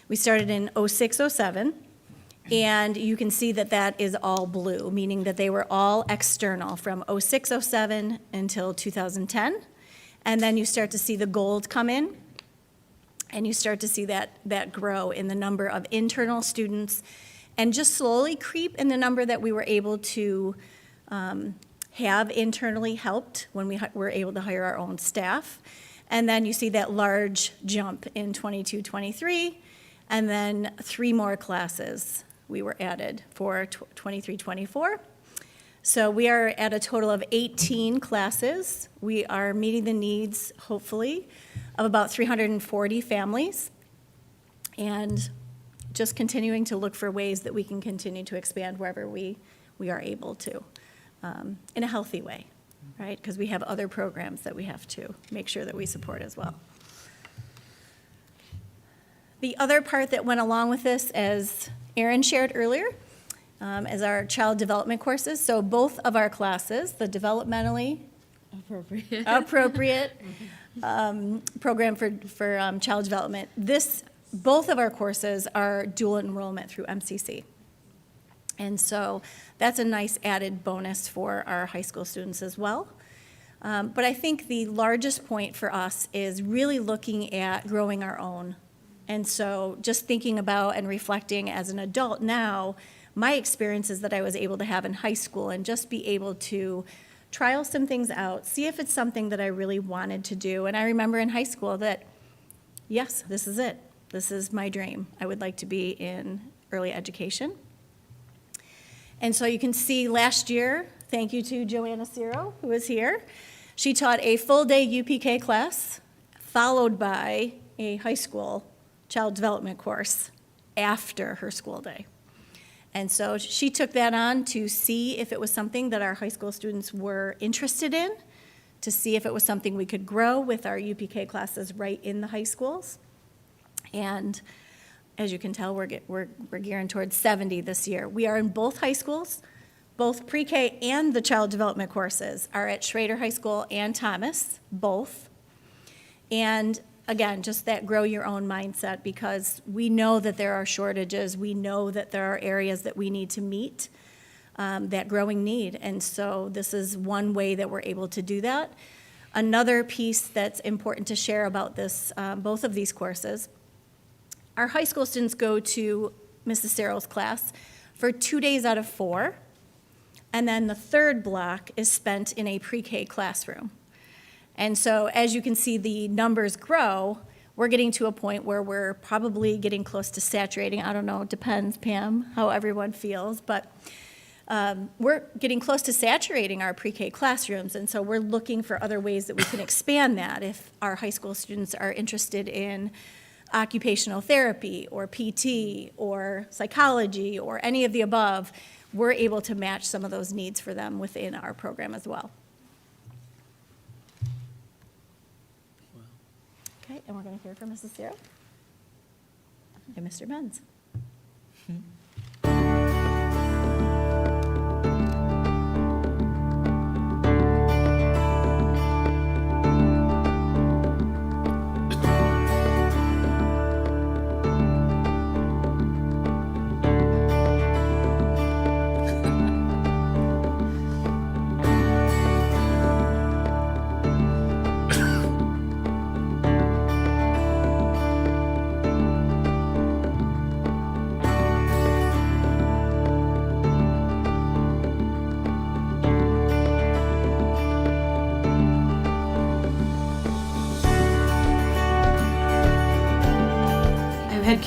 We started in 06-07, and you can see that that is all blue, meaning that they were all external from 06-07 until 2010. And then you start to see the gold come in, and you start to see that grow in the number of internal students and just slowly creep in the number that we were able to have internally helped when we were able to hire our own staff. And then you see that large jump in 22-23, and then 3 more classes we were added for 23-24. So we are at a total of 18 classes. We are meeting the needs, hopefully, of about 340 families, and just continuing to look for ways that we can continue to expand wherever we are able to, in a healthy way, right? Because we have other programs that we have to make sure that we support as well. The other part that went along with this, as Erin shared earlier, is our child development courses. So both of our classes, the developmentally appropriate program for child development, both of our courses are dual enrollment through MCC. And so that's a nice added bonus for our high school students as well. But I think the largest point for us is really looking at growing our own. And so just thinking about and reflecting as an adult now, my experiences that I was able to have in high school, and just be able to trial some things out, see if it's something that I really wanted to do. And I remember in high school that, yes, this is it. This is my dream. I would like to be in early education. And so you can see last year, thank you to Joanna Ciro, who is here. She taught a full-day UPK class, followed by a high school child development course after her school day. And so she took that on to see if it was something that our high school students were interested in, to see if it was something we could grow with our UPK classes right in the high schools. And as you can tell, we're gearing towards 70 this year. We are in both high schools. Both pre-K and the child development courses are at Schrader High School and Thomas, both. And again, just that grow your own mindset, because we know that there are shortages. We know that there are areas that we need to meet that growing need. And so this is one way that we're able to do that. Another piece that's important to share about this, both of these courses, our high school students go to Mrs. Ciro's class for 2 days out of 4, and then the third block is spent in a pre-K classroom. And so as you can see the numbers grow, we're getting to a point where we're probably getting close to saturating. I don't know, it depends, Pam, how everyone feels, but we're getting close to saturating our pre-K classrooms, and so we're looking for other ways that we can expand that if our high school students are interested in occupational therapy or PT or psychology or any of the above. We're able to match some of those needs for them within our program as well. Okay, and we're going to hear from Mrs. Ciro and Mr. Benz.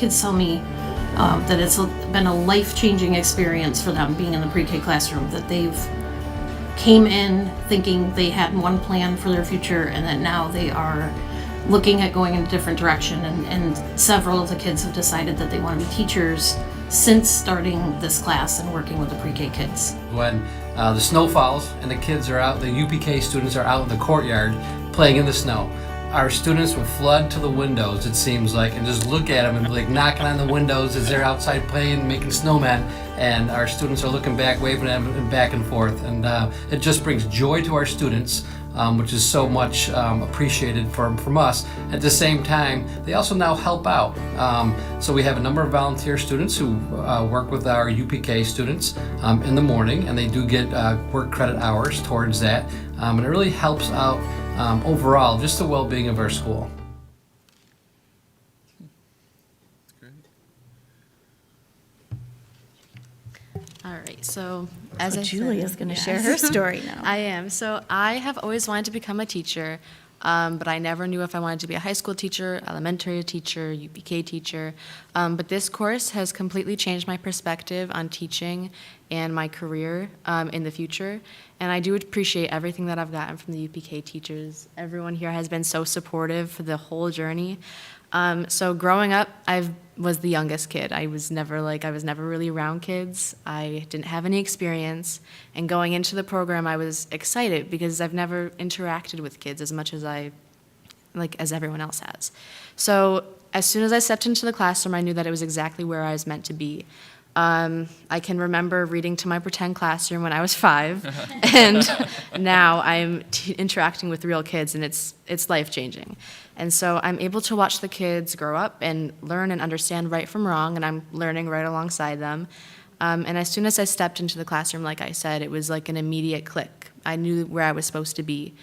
kids tell me that it's been a life-changing experience for them being in the pre-K classroom, that they've came in thinking they had one plan for their future, and that now they are looking at going in a different direction, and several of the kids have decided that they want to be teachers since starting this class and working with the pre-K kids. When the snow falls and the kids are out, the UPK students are out in the courtyard playing in the snow, our students would flood to the windows, it seems like, and just look at them and like knocking on the windows as they're outside playing, making snowmen, and our students are looking back, waving at them back and forth, and it just brings joy to our students, which is so much appreciated from us. At the same time, they also now help out. So we have a number of volunteer students who work with our UPK students in the morning, and they do get work credit hours towards that, and it really helps out overall, just the well-being of our school. All right, so as I Julia's said, going to yeah. share her story now. I am. So I have always wanted to become a teacher, but I never knew if I wanted to be a high school teacher, elementary teacher, UPK teacher. But this course has completely changed my perspective on teaching and my career in the future. And I do appreciate everything that I've gotten from the UPK teachers. Everyone here has been so supportive for the whole journey. So growing up, I was the youngest kid. I was never really around kids. I didn't have any experience. And going into the program, I was excited because I've never interacted with kids as much as as everyone else has. So as soon as I stepped into the classroom, I knew that it was exactly where I was meant to be. I can remember reading to my pretend classroom when I was 5, and now I'm interacting with real kids, and it's life-changing. And so I'm able to watch the kids grow up and learn and understand right from wrong, and I'm learning right alongside them. And as soon as I stepped into the classroom, like I said, it was like an immediate click. I knew where I was supposed to be.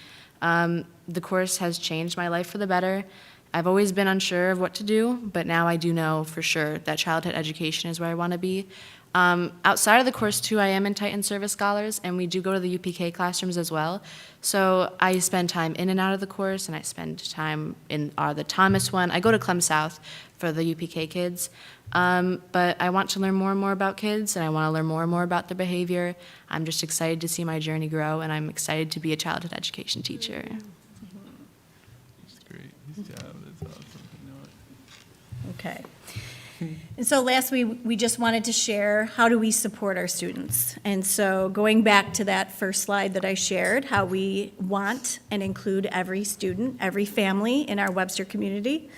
The course has changed my life for the better. I've always been unsure of what to do, but now I do know for sure that childhood education is where I want to be. Outside of the course, too, I am in Titan Service Scholars, and we do go to the UPK classrooms as well. So I spend time in and out of the course, and I spend time in the Thomas one. I go to Clem South for the UPK kids. But I want to learn more and more about kids, and I want to learn more and more about their behavior. I'm just excited to see my journey grow, and I'm excited to be a childhood education teacher. That's great. Good job. That's awesome. You know it. Okay. And so last we just wanted to share, how do we support our students? And so going back to that first slide that I shared, how we want and include every student, every family in our Webster community.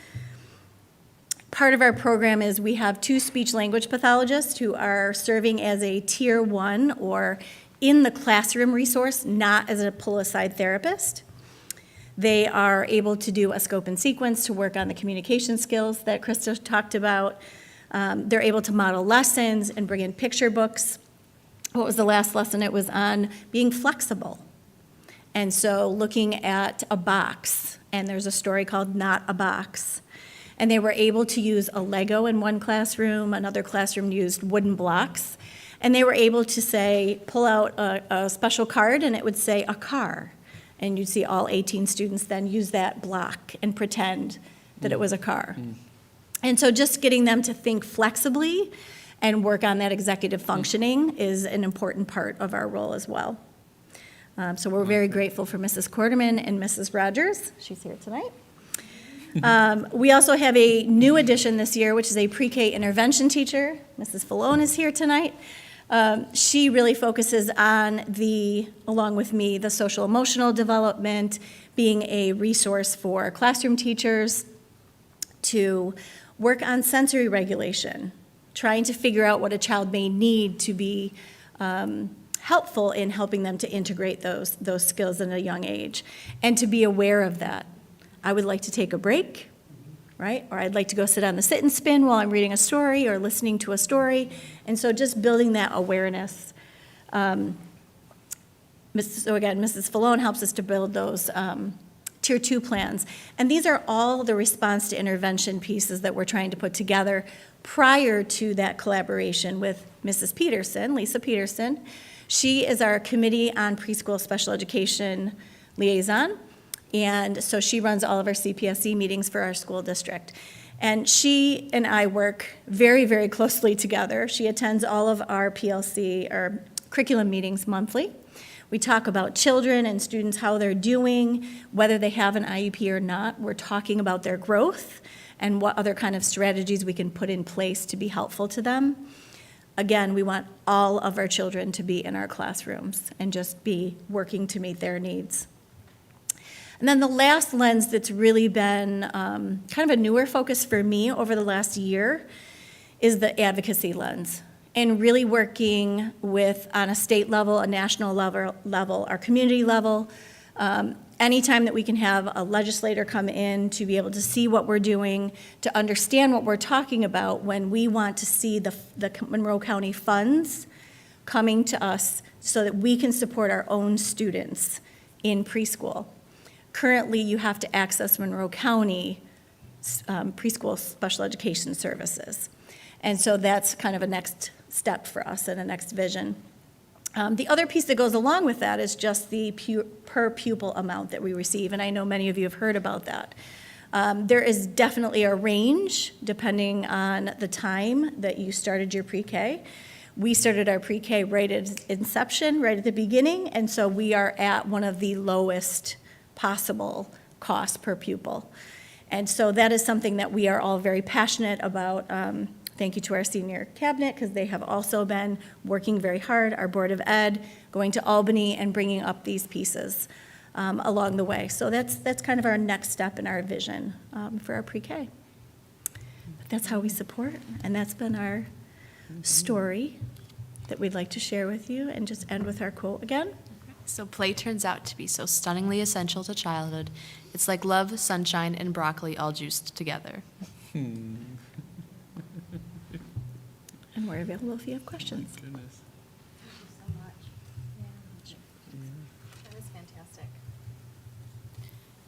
Part of our program is we have 2 speech-language pathologists who are serving as a Tier 1 or in the classroom resource, not as a pull-aside therapist. They are able to do a scope and sequence to work on the communication skills that Krista talked about. They're able to model lessons and bring in picture books. What was the last lesson? It was on being flexible. And so looking at a box, and there's a story called Not a Box. And they were able to use a Lego in one classroom, another classroom used wooden blocks, and they were able to say, pull out a special card, and it would say a car. And you'd see all 18 students then use that block and pretend that it was a car. And so just getting them to think flexibly and work on that executive functioning is an important part of our role as well. So we're very grateful for Mrs. Quarterman and Mrs. Rogers. She's here tonight. We also have a new addition this year, which is a pre-K intervention teacher. Mrs. Falone is here tonight. She really focuses on along with me, the social emotional development, being a resource for classroom teachers to work on sensory regulation, trying to figure out what a child may need to be helpful in helping them to integrate those skills at a young age, and to be aware of that. I would like to take a break, right? Or I'd like to go sit on the sit and spin while I'm reading a story or listening to a story. And so just building that awareness. So again, Mrs. Falone helps us to build those Tier 2 plans. And these are all the response to intervention pieces that we're trying to put together prior to that collaboration with Mrs. Peterson, Lisa Peterson. She is our Committee on Preschool Special Education liaison. And so she runs all of our CPSE meetings for our school district. And she and I work very, very closely together. She attends all of our PLC, or curriculum meetings, monthly. We talk about children and students, how they're doing, whether they have an IEP or not. We're talking about their growth and what other kind of strategies we can put in place to be helpful to them. Again, we want all of our children to be in our classrooms and just be working to meet their needs. And then the last lens that's really been kind of a newer focus for me over the last year is the advocacy lens, and really working with, on a state level, a national level, our community level. Anytime that we can have a legislator come in to be able to see what we're doing, to understand what we're talking about when we want to see the Monroe County funds coming to us so that we can support our own students in preschool. Currently, you have to access Monroe County preschool special education services. And so that's kind of a next step for us and a next vision. The other piece that goes along with that is just the per pupil amount that we receive, and I know many of you have heard about that. There is definitely a range depending on the time that you started your pre-K. We started our pre-K right at inception, right at the beginning, and so we are at one of the lowest possible costs per pupil. And so that is something that we are all very passionate about. Thank you to our senior cabinet, because they have also been working very hard, our Board of Ed, going to Albany and bringing up these pieces along the way. So that's kind of our next step in our vision for our pre-K. But that's how we support, and that's been our story that we'd like to share with you, and just end with our quote again. So play turns out to be so stunningly essential to childhood. It's like love, sunshine, and broccoli all juiced together. And we're available if you have questions. Goodness. That was fantastic.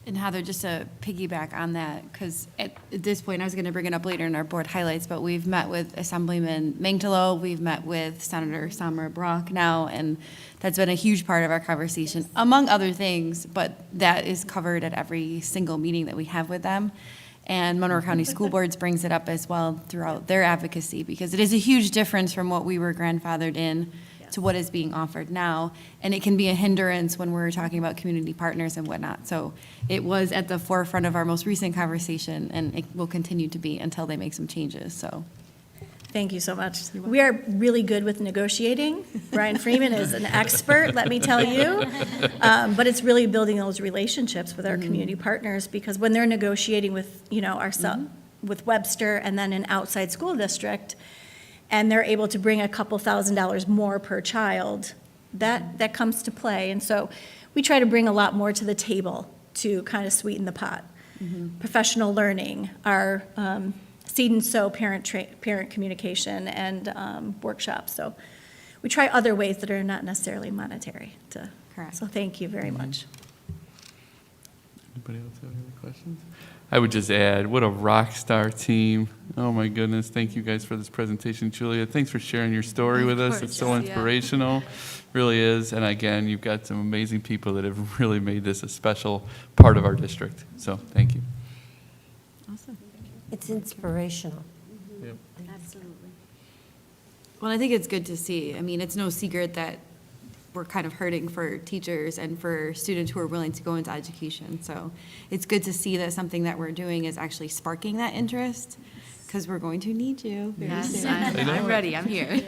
And Heather, just to piggyback on that, because at this point, I was going to bring it up later in our board highlights, but we've met with Assemblyman Mangtalo, we've met with Senator Samara Brock now, and that's been a huge part of our conversation, among other things, but that is covered at every single meeting that we have with them. And Monroe County School Boards brings it up as well throughout their advocacy, because it is a huge difference from what we were grandfathered in to what is being offered now, and it can be a hindrance when we're talking about community partners and whatnot. So it was at the forefront of our most recent conversation, and it will continue to be until they make some changes, so. Thank you so much. We are really good with negotiating. Brian Freeman is an expert, let me tell you. But it's really building those relationships with our community partners, because when they're negotiating with, with Webster and then an outside school district, and they're able to bring a couple $1,000s more per child, that comes to play. And so we try to bring a lot more to the table to kind of sweeten the pot. Professional learning, our Seed and Sow parent communication and workshops. So we try other ways that are not necessarily monetary. Correct. So thank you very much. Anybody else have any questions? I would just add, what a rock star team. Oh my goodness, thank you guys for this presentation. Julia, thanks for sharing your story with us. It's so inspirational, really is. And again, you've got some amazing people that have really made this a special part of our district. So thank you. Awesome. It's inspirational. Yep. Absolutely. Well, I think it's good to see. I mean, it's no secret that we're kind of hurting for teachers and for students who are willing to go into education. So it's good to see that something that we're doing is actually sparking that interest, because we're going to need you very soon. I'm ready, I'm here.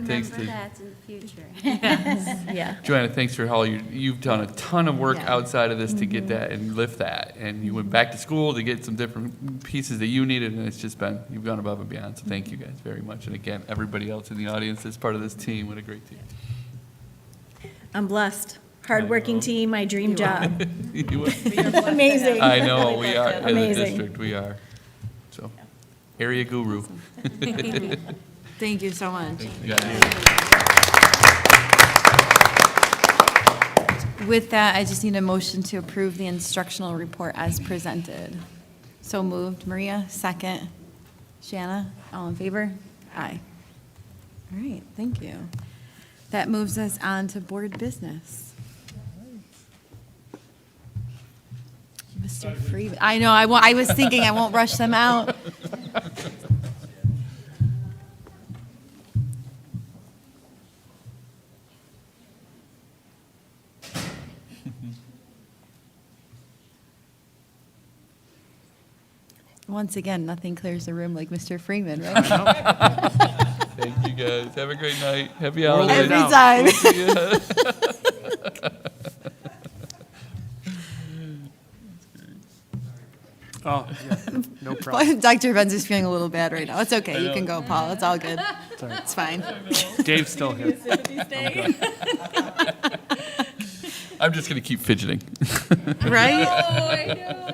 Thanks to that in the future. Yeah. Joanna, thanks for all you've done a ton of work outside of this to get that and lift that. And you went back to school to get some different pieces that you needed, and it's just been, you've gone above and beyond. So thank you guys very much. And again, everybody else in the audience that's part of this team, what a great team. I'm blessed. Hardworking team, my dream job. You are. Amazing. I know, we are, as a Amazing. district, we are. So, area guru. Thank you so much. You got it. With that, I just need a motion to approve the instructional report as presented. So moved. Maria, second. Shanna, all in favor? Aye. All right, thank you. That moves us on to board business. Mr. Mr. Freeman. I know, I was thinking I won't rush them out. Once again, nothing clears the room like Mr. Freeman, right? Thank you, guys. Have a great night. Happy Roll it holidays. Every down. time. Oh, yeah, no problem. Dr. Benz is feeling a little bad right now. It's okay. You can go, Paul. It's all good. It's fine. Dave's still here. I'm just going to keep fidgeting. Right?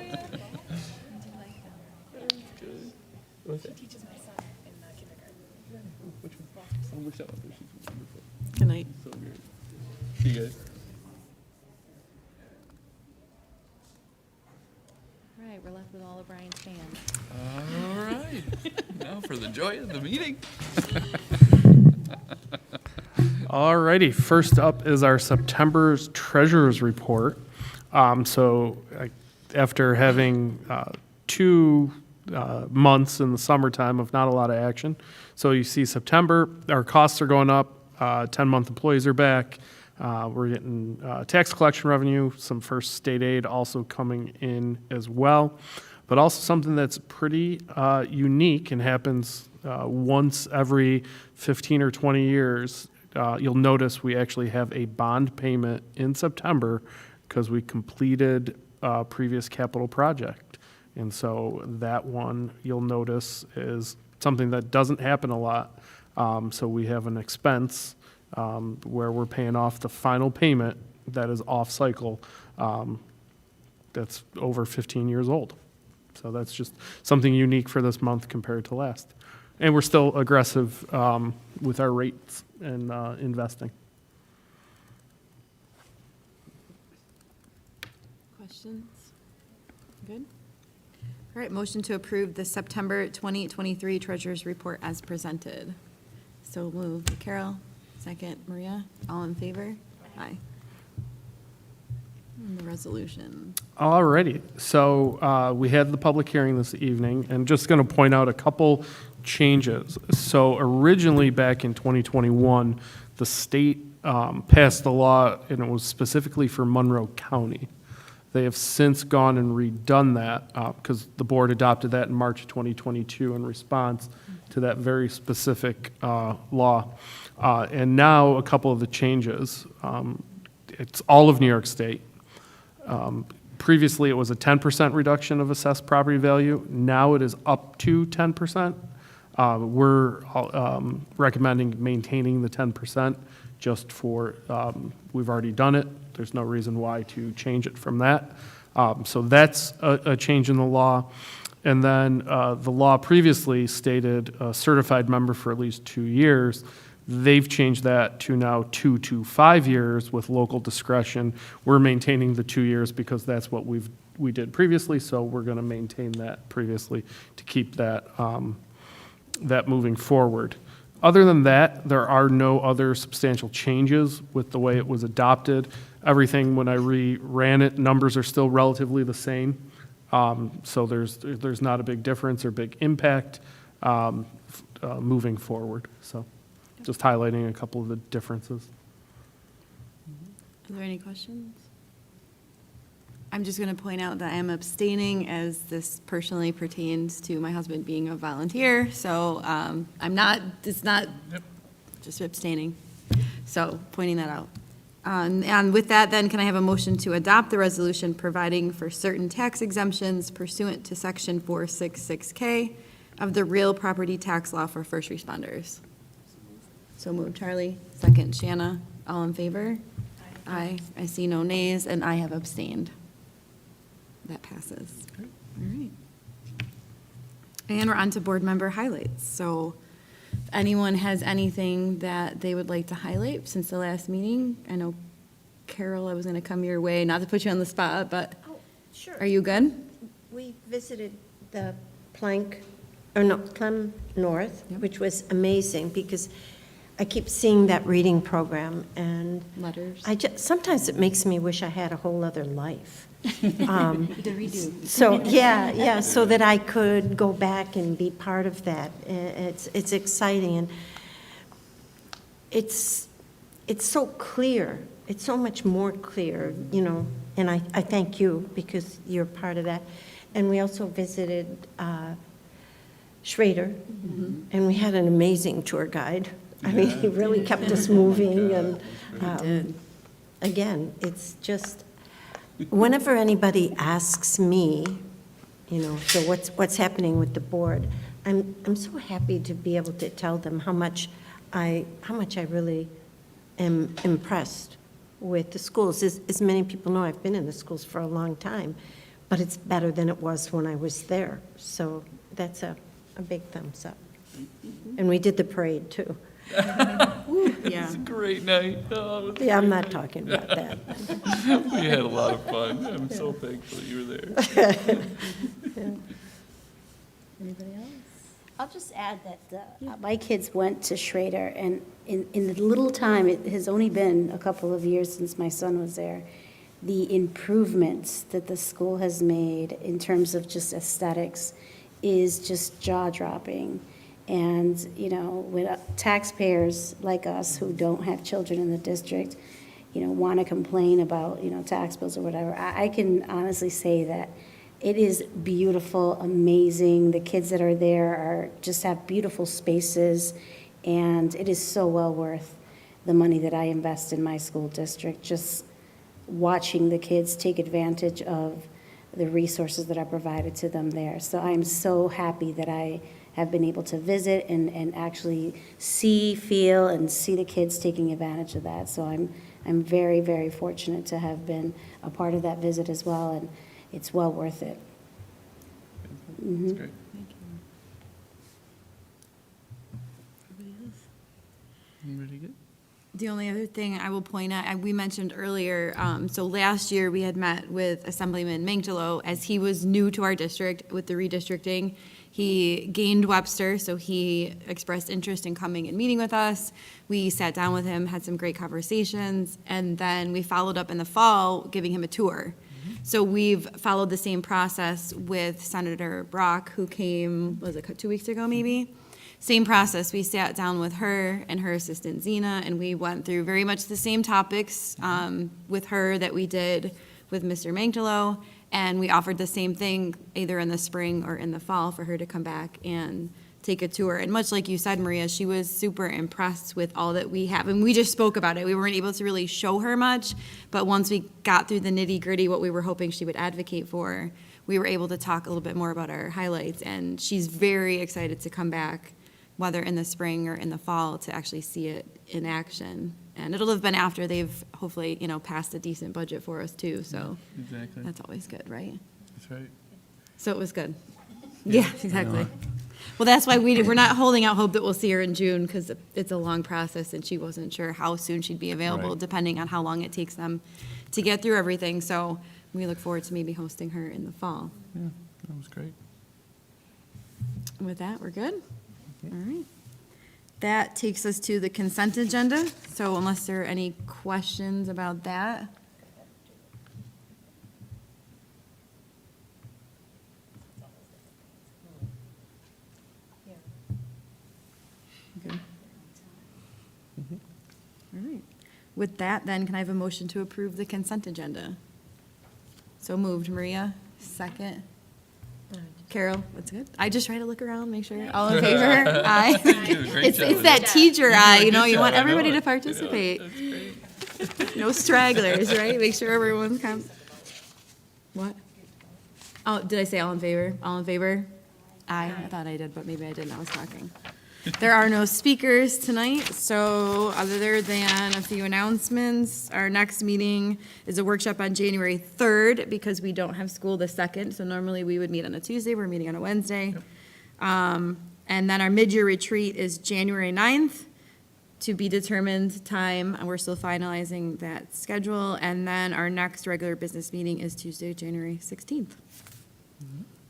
Good night. See you guys. All right, we're left with all of Brian's fans. All right. Now for the joy of the meeting. All righty, first up is our September's Treasurer's Report. After having 2 months in the summertime of not a lot of action, so you see September, our costs are going up, 10-month employees are back, we're getting tax collection revenue, some first state aid also coming in as well, but also something that's pretty unique and happens once every 15 or 20 years. You'll notice we actually have a bond payment in September because we completed a previous capital project. And so that one, you'll notice, is something that doesn't happen a lot. So we have an expense where we're paying off the final payment that is off cycle that's over 15 years old. So that's just something unique for this month compared to last. And we're still aggressive with our rates and investing. Questions? Good. All right, motion to approve the September 2023 Treasurer's Report as presented. So moved. Carole, second. Maria, all in favor? Aye. And the resolution. All righty. So we had the public hearing this evening, and just going to point out a couple changes. So originally, back in 2021, the state passed the law, and it was specifically for Monroe County. They have since gone and redone that because the board adopted that in March of 2022 in response to that very specific law. And now a couple of the changes. It's all of New York State. Previously, it was a 10% reduction of assessed property value. Now it is up to 10%. We're recommending maintaining the 10% just for, we've already done it. There's no reason why to change it from that. So that's a change in the law. And then the law previously stated a certified member for at least 2 years. They've changed that to now 2 to 5 years with local discretion. We're maintaining the 2 years because that's what we did previously, so we're going to maintain that previously to keep that, that moving forward. Other than that, there are no other substantial changes with the way it was adopted. Everything, when I ran it, numbers are still relatively the same. So there's not a big difference or big impact moving forward. So just highlighting a couple of the differences. Are there any questions? I'm just going to point out that I am abstaining as this personally pertains to my husband being a volunteer. So it's not just abstaining. So pointing that out. And with that, then, can I have a motion to adopt the resolution providing for certain tax exemptions pursuant to Section 466K of the real property tax law for first responders? So moved. Charlie, second. Shanna, all in favor? Aye. I see no nays, and I have abstained. That passes. All right. And we're on to board member highlights. So if anyone has anything that they would like to highlight since the last meeting, I know, Carole, I was going to come your way, not to put you on the spot, but Sure. are you good? We visited the Clem North, which was amazing because I keep seeing that reading program and letters. sometimes it makes me wish I had a whole other life So, yeah, so that I could go back and be part of that. It's exciting, and it's so clear. It's so much more clear, you know, and I thank you because you're part of that. And we also visited Schrader, and we had an amazing tour guide. I mean, he really kept us moving, and again, it's just, whenever anybody asks me, you know, so what's happening with the board, I'm so happy to be able to tell them how much I really am impressed with the schools. As many people know, I've been in the schools for a long time, but it's better than it was when I was there. So that's a big thumbs up. And we did the parade, too. It's a great night. Oh, Yeah, I'm not talking about that. we had a lot of fun. I'm so thankful you were there. Anybody else? I'll just add that my kids went to Schrader, and in the little time, it has only been a couple of years since my son was there, the improvements that the school has made in terms of just aesthetics is just jaw-dropping. And, you know, with taxpayers like us who don't have children in the district, you know, want to complain about, you know, tax bills or whatever, I can honestly say that it is beautiful, amazing. The kids that are there just have beautiful spaces, and it is so well worth the money that I invest in my school district, just watching the kids take advantage of the resources that are provided to them there. So I'm so happy that I have been able to visit and actually see, feel, and see the kids taking advantage of that. So I'm very, very fortunate to have been a part of that visit as well, and it's well worth it. That's great. Everybody good? The only other thing I will point out, we mentioned earlier, so last year we had met with Assemblyman Mangelo as he was new to our district with the redistricting. He gained Webster, so he expressed interest in coming and meeting with us. We sat down with him, had some great conversations, and then we followed up in the fall, giving him a tour. So we've followed the same process with Senator Brock, who came, was it 2 weeks ago maybe? Same process. We sat down with her and her assistant Zena, and we went through very much the same topics with her that we did with Mr. Mangelo, and we offered the same thing either in the spring or in the fall for her to come back and take a tour. And much like you said, Maria, she was super impressed with all that we have. And we just spoke about it. We weren't able to really show her much, but once we got through the nitty-gritty, what we were hoping she would advocate for, we were able to talk a little bit more about our highlights. And she's very excited to come back, whether in the spring or in the fall, to actually see it in action. And it'll have been after they've hopefully, you know, passed a decent budget for us too, so. Exactly. That's always good, right? That's right. So it was good. Yeah, exactly. Well, that's why we're not holding out hope that we'll see her in June, because it's a long process, and she wasn't sure how soon she'd be available, Right. depending on how long it takes them to get through everything. So we look forward to maybe hosting her in the fall. Yeah, that was great. With that, we're good? All right. That takes us to the consent agenda. So unless there are any questions about that. Good. All right. With that, then, can I have a motion to approve the consent agenda? So moved, Maria. Second. Carol, what's good? I just try to look around, make sure. All in favor? Aye. It's that teacher eye, you know, you want everybody to participate. No stragglers, right? Make sure everyone's What? Oh, did I say all in favor? All in favor? Aye. I thought I did, but maybe I didn't. I was talking. There are no speakers tonight, so other than a few announcements, our next meeting is a workshop on January 3rd because we don't have school the 2nd, so normally we would meet on a Tuesday, we're meeting on a Wednesday. And then our mid-year retreat is January 9th, to be determined time, and we're still finalizing that schedule. And then our next regular business meeting is Tuesday, January 16th.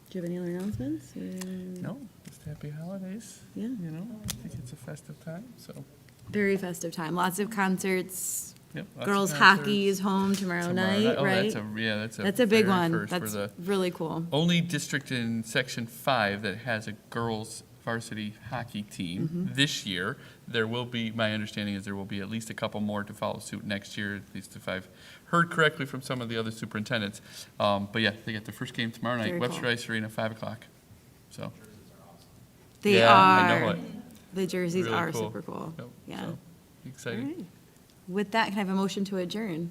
Do you have any other announcements? No, just happy holidays. Yeah. You know, I think it's a festive time, so. Very festive time. Lots of concerts, Yep, lots of Girls concerts. hockey is home tomorrow night, Oh, right? that's a big very one. first for That's the really cool. only district in Section 5 that has a girls varsity hockey team this year. There will be, my understanding is there will be at least a couple more to follow suit next year, at least if I've heard correctly from some of the other superintendents. But yeah, they got their first game tomorrow night, Very Webster cool. Ice Arena, 5 o'clock. So, They Yeah, I are. know it. The jerseys Really are cool. super cool. Yep, Yeah. so, exciting. All right. With that, can I have a motion to adjourn?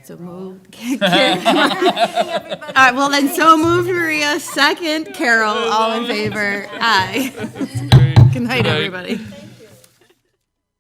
So moved. All right, well then, so moved, Maria. Second, Carol. All in favor? Aye. Good night, everybody.